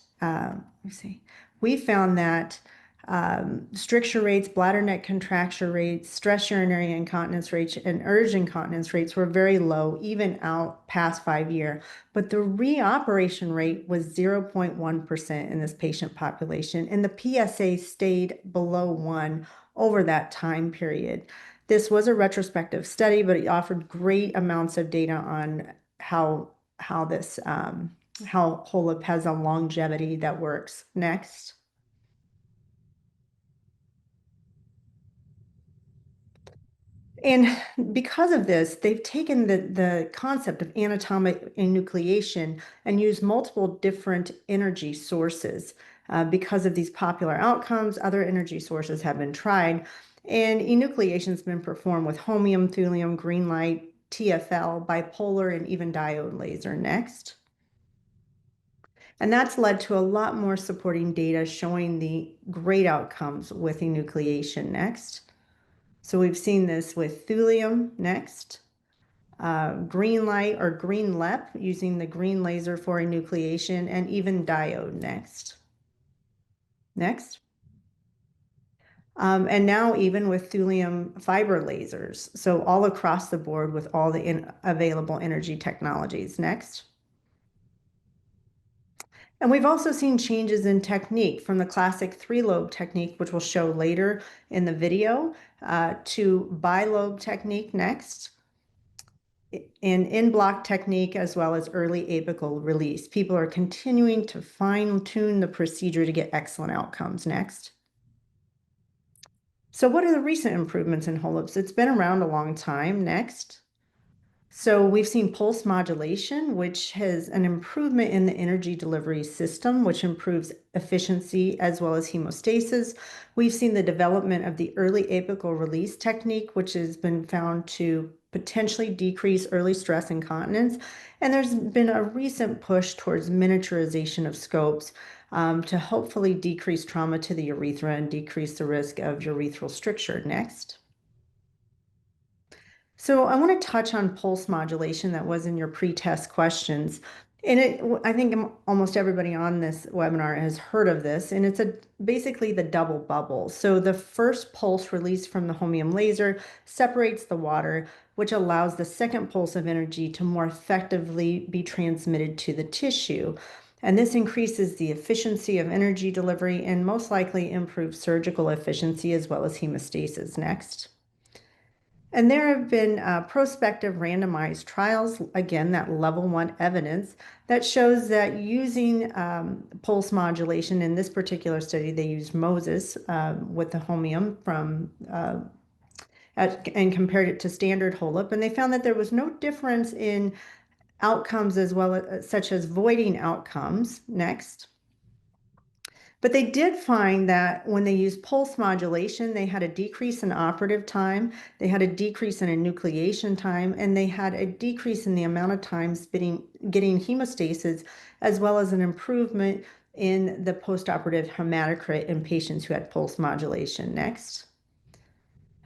stricture rates, bladder neck contracture rates, stress urinary incontinence rates, and urge incontinence rates were very low, even out past 5 years. But the reoperation rate was 0.1% in this patient population, and the PSA stayed below 1 over that time period. This was a retrospective study, but it offered great amounts of data on how HOLUP has a longevity that works. Next. And because of this, they've taken the concept of anatomic enucleation and used multiple different energy sources. Because of these popular outcomes, other energy sources have been tried, and enucleation has been performed with holmium, thulium, green light, TFL, bipolar, and even diode laser. Next. And that's led to a lot more supporting data showing the great outcomes with enucleation. Next. So we've seen this with thulium. Next. Green light or green LEP using the green laser for enucleation, and even diode. Next. Next. And now even with thulium fiber lasers. So all across the board with all the available energy technologies. Next. And we've also seen changes in technique from the classic 3-lobe technique, which we'll show later in the video, to bi-lobe technique. Next. And in-block technique, as well as early apical release. People are continuing to fine-tune the procedure to get excellent outcomes. Next. So what are the recent improvements in HOLUPs? It's been around a long time. Next. So we've seen pulse modulation, which has an improvement in the energy delivery system, which improves efficiency as well as hemostasis. We've seen the development of the early apical release technique, which has been found to potentially decrease early stress incontinence. And there's been a recent push towards miniaturization of scopes to hopefully decrease trauma to the urethra and decrease the risk of urethral stricture. Next. So I want to touch on pulse modulation that was in your pre-test questions. And I think almost everybody on this webinar has heard of this, and it's basically the double bubble. So the first pulse released from the holmium laser separates the water, which allows the second pulse of energy to more effectively be transmitted to the tissue. And this increases the efficiency of energy delivery and most likely improves surgical efficiency as well as hemostasis. Next. And there have been prospective randomized trials, again, that level 1 evidence that shows that using pulse modulation, in this particular study, they used Moses with the holmium and compared it to standard HOLIP, and they found that there was no difference in outcomes as well as such as voiding outcomes. Next. But they did find that when they used pulse modulation, they had a decrease in operative time, they had a decrease in enucleation time, and they had a decrease in the amount of time getting hemostasis, as well as an improvement in the postoperative hematocrit in patients who had pulse modulation. Next.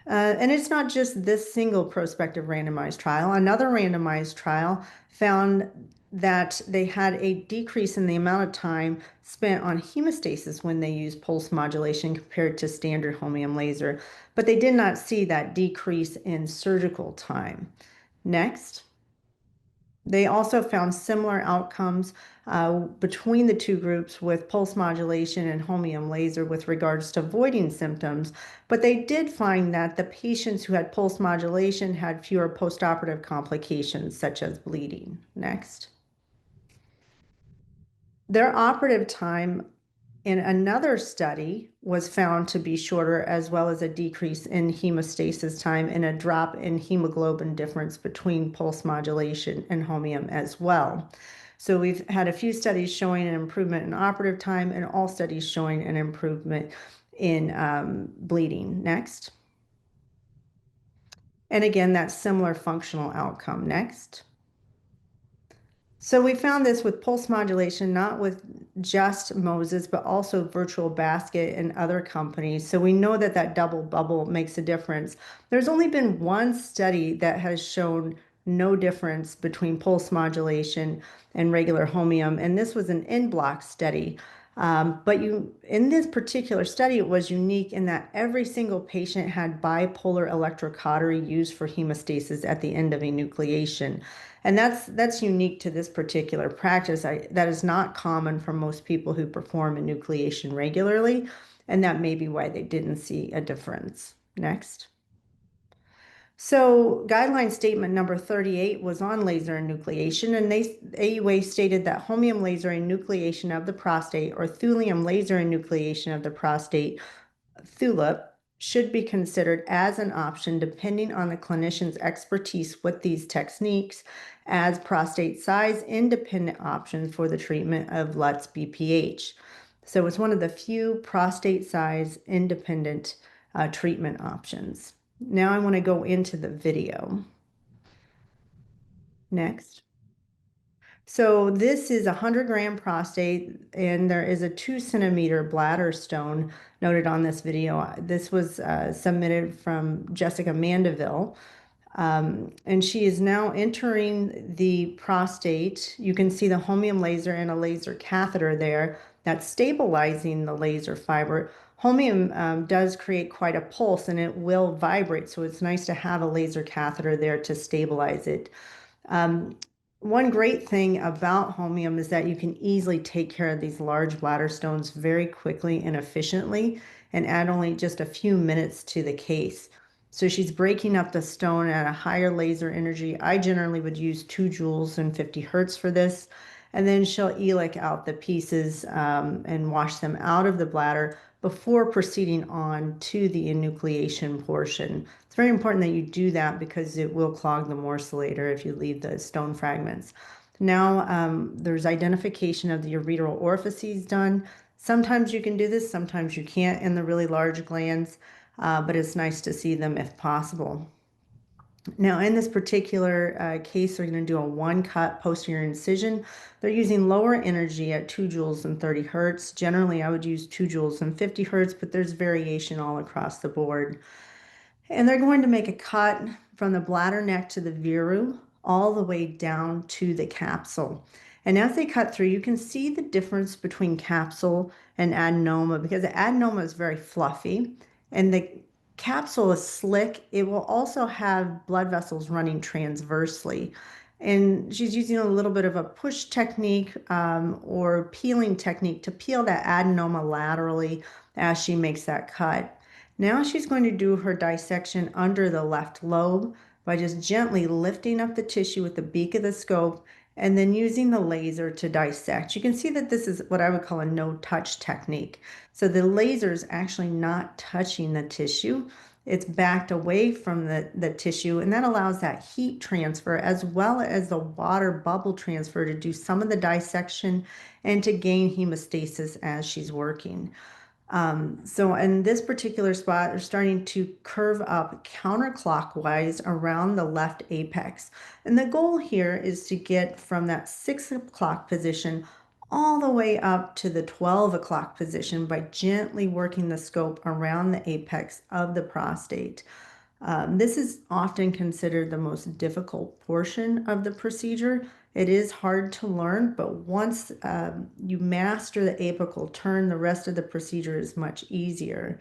And it's not just this single prospective randomized trial. Another randomized trial found that they had a decrease in the amount of time spent on hemostasis when they used pulse modulation compared to standard holmium laser, but they did not see that decrease in surgical time. Next. They also found similar outcomes between the two groups with pulse modulation and holmium laser with regards to voiding symptoms, but they did find that the patients who had pulse modulation had fewer postoperative complications such as bleeding. Next. Their operative time in another study was found to be shorter, as well as a decrease in hemostasis time and a drop in hemoglobin difference between pulse modulation and holmium as well. So we've had a few studies showing an improvement in operative time and all studies showing an improvement in bleeding. Next. And again, that similar functional outcome. Next. So we found this with pulse modulation, not with just Moses, but also Virtual Basket and other companies. So we know that that double bubble makes a difference. There's only been one study that has shown no difference between pulse modulation and regular holmium, and this was an in-block study. But in this particular study, it was unique in that every single patient had bipolar electrocautery used for hemostasis at the end of enucleation. And that's unique to this particular practice. That is not common for most people who perform enucleation regularly, and that may be why they didn't see a difference. Next. So guideline statement number 38 was on laser enucleation, and AUA stated that holmium laser enucleation of the prostate or thulium laser enucleation of the prostate, THULIP, should be considered as an option depending on the clinician's expertise with these techniques as prostate size independent options for the treatment of LUTS BPH. So it's one of the few prostate size independent treatment options. Now I want to go into the video. Next. So this is a 100-gram prostate, and there is a 2-centimeter bladder stone noted on this video. This was submitted from Jessica Mandeville, and she is now entering the prostate. You can see the holmium laser and a laser catheter there that's stabilizing the laser fiber. Holmium does create quite a pulse, and it will vibrate, so it's nice to have a laser catheter there to stabilize it. One great thing about holmium is that you can easily take care of these large bladder stones very quickly and efficiently and add only just a few minutes to the case. So she's breaking up the stone at a higher laser energy. I generally would use 2 joules and 50 hertz for this. And then she'll elic out the pieces and wash them out of the bladder before proceeding on to the enucleation portion. It's very important that you do that because it will clog the morcellator if you leave the stone fragments. Now there's identification of the ureteral orifices done. Sometimes you can do this, sometimes you can't in the really large glands, but it's nice to see them if possible. Now, in this particular case, they're going to do a 1-cut posterior incision. They're using lower energy at 2 joules and 30 hertz. Generally, I would use 2 joules and 50 hertz, but there's variation all across the board. And they're going to make a cut from the bladder neck to the viru all the way down to the capsule. And as they cut through, you can see the difference between capsule and adenoma, because the adenoma is very fluffy and the capsule is slick. It will also have blood vessels running transversely. And she's using a little bit of a push technique or peeling technique to peel that adenoma laterally as she makes that cut. Now she's going to do her dissection under the left lobe by just gently lifting up the tissue with the beak of the scope and then using the laser to dissect. You can see that this is what I would call a no-touch technique. So the laser is actually not touching the tissue. It's backed away from the tissue, and that allows that heat transfer as well as the water bubble transfer to do some of the dissection and to gain hemostasis as she's working. So in this particular spot, they're starting to curve up counterclockwise around the left apex. And the goal here is to get from that 6 o'clock position all the way up to the 12 o'clock position by gently working the scope around the apex of the prostate. This is often considered the most difficult portion of the procedure. It is hard to learn, but once you master the apical turn, the rest of the procedure is much easier.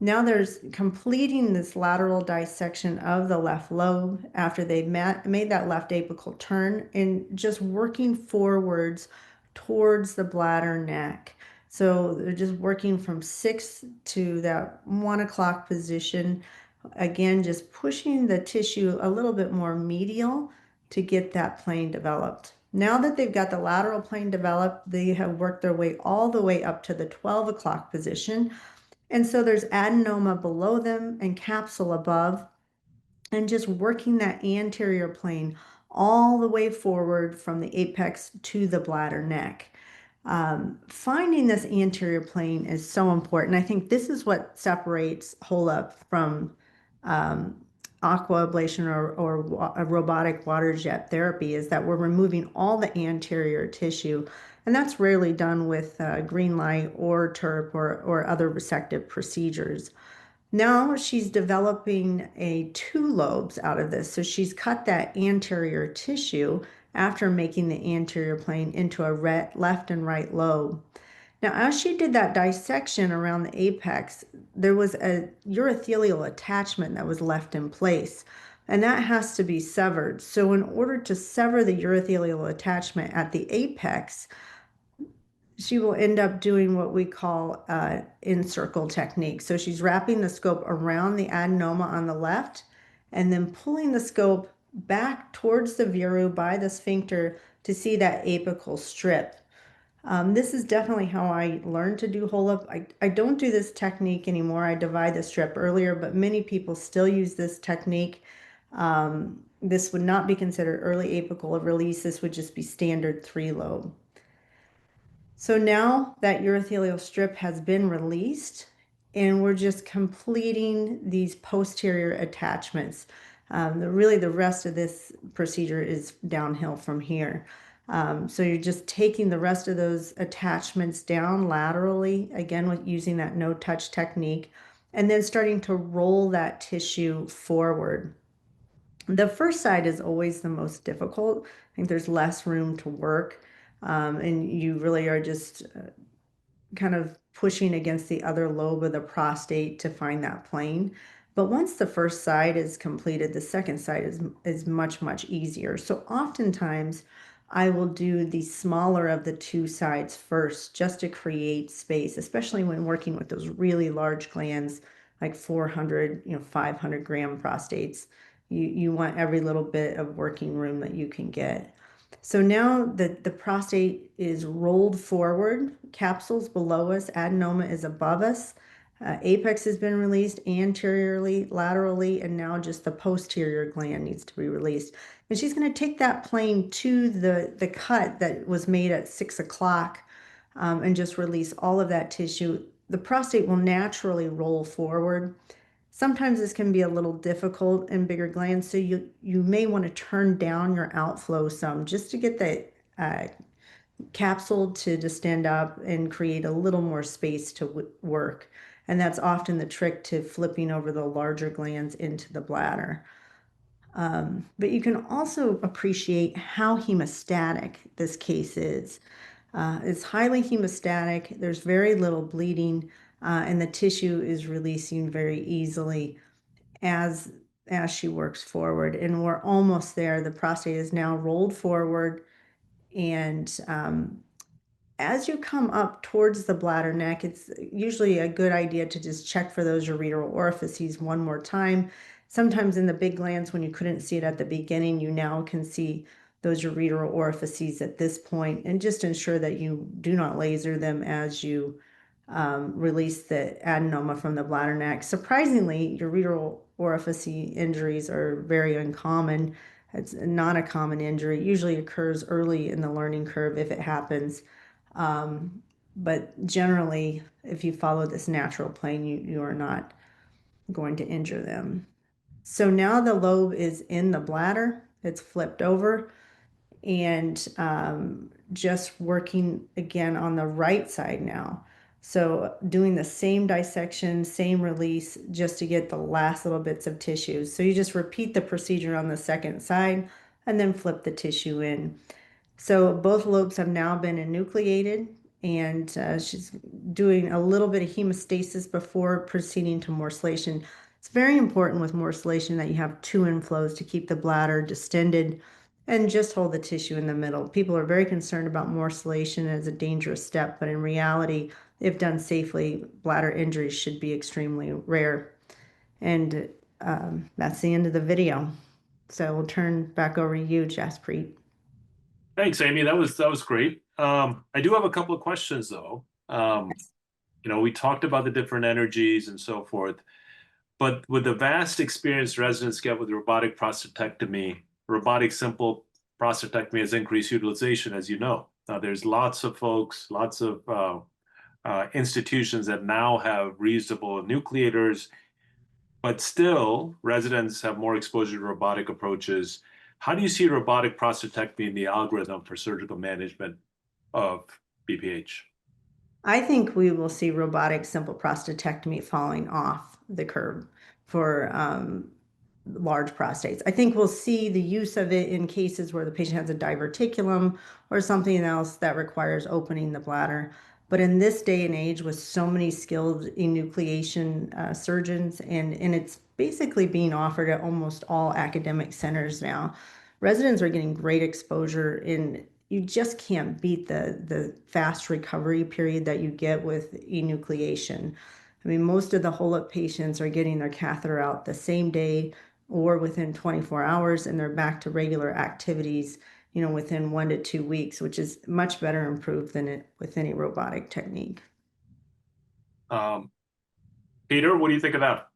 Now there's completing this lateral dissection of the left lobe after they've made that left apical turn and just working forwards towards the bladder neck. So they're just working from 6 to that 1 o'clock position. Again, just pushing the tissue a little bit more medial to get that plane developed. Now that they've got the lateral plane developed, they have worked their way all the way up to the 12 o'clock position. And so there's adenoma below them and capsule above, and just working that anterior plane all the way forward from the apex to the bladder neck. Finding this anterior plane is so important. I think this is what separates HOLUP from aquablation or a robotic water jet therapy, is that we're removing all the anterior tissue, and that's rarely done with green light or TURP or other resective procedures. Now she's developing 2 lobes out of this. So she's cut that anterior tissue after making the anterior plane into a left and right lobe. Now, as she did that dissection around the apex, there was a urothelial attachment that was left in place, and that has to be severed. So in order to sever the urothelial attachment at the apex, she will end up doing what we call encircle technique. So she's wrapping the scope around the adenoma on the left and then pulling the scope back towards the viru by the sphincter to see that apical strip. This is definitely how I learned to do HOLUP. I don't do this technique anymore. I divide the strip earlier, but many people still use this technique. This would not be considered early apical release. This would just be standard 3-lobe. So now that urothelial strip has been released, and we're just completing these posterior attachments. Really, the rest of this procedure is downhill from here. So you're just taking the rest of those attachments down laterally, again with using that no-touch technique, and then starting to roll that tissue forward. The first side is always the most difficult. I think there's less room to work, and you really are just kind of pushing against the other lobe of the prostate to find that plane. But once the first side is completed, the second side is much, much easier. So oftentimes I will do the smaller of the 2 sides first, just to create space, especially when working with those really large glands, like 400, 500 gram prostates. You want every little bit of working room that you can get. So now the prostate is rolled forward, capsules below us, adenoma is above us, apex has been released anteriorly, laterally, and now just the posterior gland needs to be released. And she's going to take that plane to the cut that was made at 6 o'clock and just release all of that tissue. The prostate will naturally roll forward. Sometimes this can be a little difficult in bigger glands, so you may want to turn down your outflow some just to get the capsule to distend up and create a little more space to work. And that's often the trick to flipping over the larger glands into the bladder. But you can also appreciate how hemostatic this case is. It's highly hemostatic. There's very little bleeding, and the tissue is releasing very easily as she works forward. And we're almost there. The prostate is now rolled forward, and as you come up towards the bladder neck, it's usually a good idea to just check for those ureteral orifices one more time. Sometimes in the big glands, when you couldn't see it at the beginning, you now can see those ureteral orifices at this point, and just ensure that you do not laser them as you release the adenoma from the bladder neck. Surprisingly, ureteral orifice injuries are very uncommon. It's not a common injury. It usually occurs early in the learning curve if it happens. But generally, if you follow this natural plane, you are not going to injure them. So now the lobe is in the bladder, it's flipped over, and just working again on the right side now. So doing the same dissection, same release, just to get the last little bits of tissue. So you just repeat the procedure on the second side and then flip the tissue in. So both lobes have now been enucleated, and she's doing a little bit of hemostasis before proceeding to morcellation. It's very important with morcellation that you have 2 inflows to keep the bladder distended and just hold the tissue in the middle. People are very concerned about morcellation as a dangerous step, but in reality, if done safely, bladder injuries should be extremely rare. And that's the end of the video. So we'll turn back over to you, Jaspreet. Thanks, Amy. That was great. I do have a couple of questions though. We talked about the different energies and so forth, but with the vast experience residents get with robotic prostatectomy, robotic simple prostatectomy has increased utilization, as you know. Now, there's lots of folks, lots of institutions that now have reusable enucleators, but still residents have more exposure to robotic approaches. How do you see robotic prostatectomy in the algorithm for surgical management of BPH? I think we will see robotic simple prostatectomy falling off the curve for large prostates. I think we'll see the use of it in cases where the patient has a diverticulum or something else that requires opening the bladder. But in this day and age, with so many skilled enucleation surgeons, and it's basically being offered at almost all academic centers now, residents are getting great exposure, and you just can't beat the fast recovery period that you get with enucleation. I mean, most of the HoLEP patients are getting their catheter out the same day or within 24 hours, and they're back to regular activities, within 1 to 2 weeks, which is much better improved than it with any robotic technique. Peter, what do you think of that?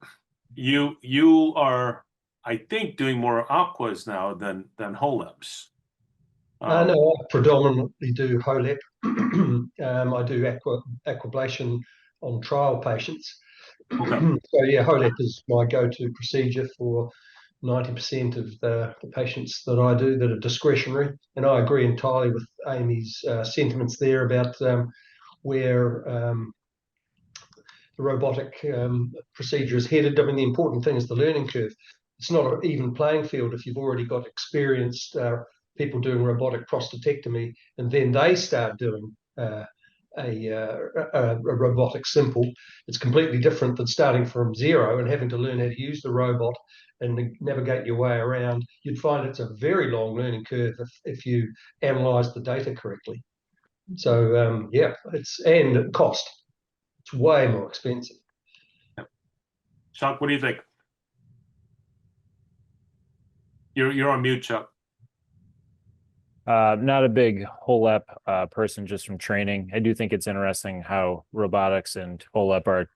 You are, I think, doing more aquas now than HoLEPs. No, I predominantly do HoLEP. I do aquablation on trial patients. Okay. So yeah, HoLEP is my go-to procedure for 90% of the patients that I do that are discretionary. And I agree entirely with Amy's sentiments there about where the robotic procedure is headed. I mean, the important thing is the learning curve. It's not an even playing field if you've already got experienced people doing robotic prostatectomy, and then they start doing a robotic simple. It's completely different than starting from zero and having to learn how to use the robot and navigate your way around. You'd find it's a very long learning curve if you analyze the data correctly. So yeah, and cost. It's way more expensive. Chuck, what do you think? You're on mute, Chuck. Not a big HoLEP person, just from training. I do think it's interesting how robotics and HoLEP are,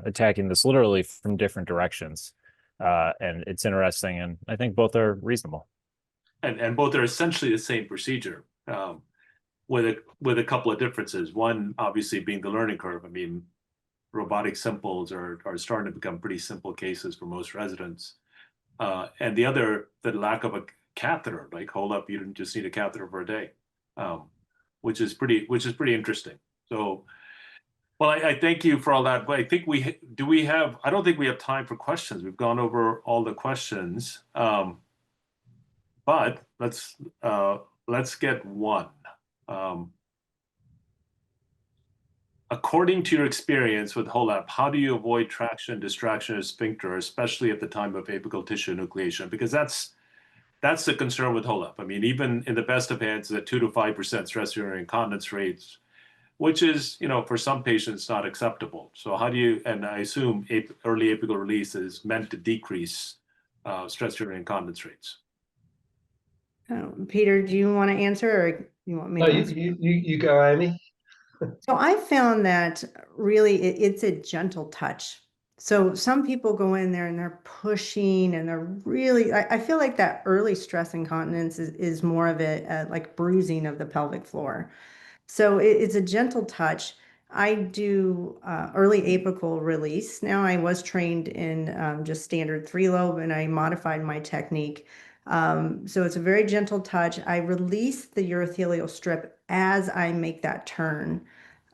attacking this literally from different directions. And it's interesting, and I think both are reasonable. And both are essentially the same procedure, with a couple of differences. One, obviously, being the learning curve. I mean, robotic simples are starting to become pretty simple cases for most residents. And the other, the lack of a catheter. Like HoLEP, you didn't just need a catheter for a day, which is pretty interesting. So Well, I thank you for all that, but I think I don't think we have time for questions. We've gone over all the questions. But let's get one. According to your experience with HoLEP, how do you avoid traction, distraction, or sphincter, especially at the time of apical tissue enucleation? Because that's the concern with HoLEP. I mean, even in the best of hands, the 2 to 5% stress urinary incontinence rates, which is, for some patients not acceptable. So how do you, and I assume early apical release is meant to decrease stress urinary incontinence rates. Peter, do you want to answer, or you want me No, to answer? you go, Amy. So I found that really it's a gentle touch. So some people go in there and they're pushing and they're really, I feel like that early stress incontinence is more of a like bruising of the pelvic floor. So it's a gentle touch. I do early apical release. Now I was trained in just standard 3-lobe, and I modified my technique. So it's a very gentle touch. I release the urothelial strip as I make that turn.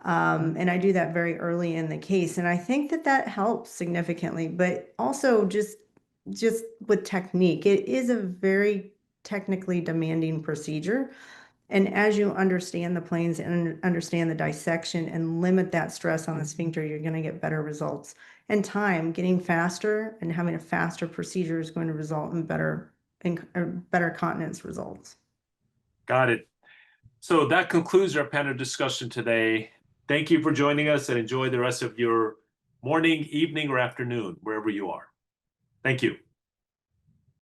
And I do that very early in the case. And I think that helps significantly, but also just with technique. It is a very technically demanding procedure. And as you understand the planes and understand the dissection and limit that stress on the sphincter, you're going to get better results. And time, getting faster and having a faster procedure is going to result in better continence results. Got it. So that concludes our panel discussion today. Thank you for joining us, and enjoy the rest of your morning, evening, or afternoon, wherever you are. Thank you.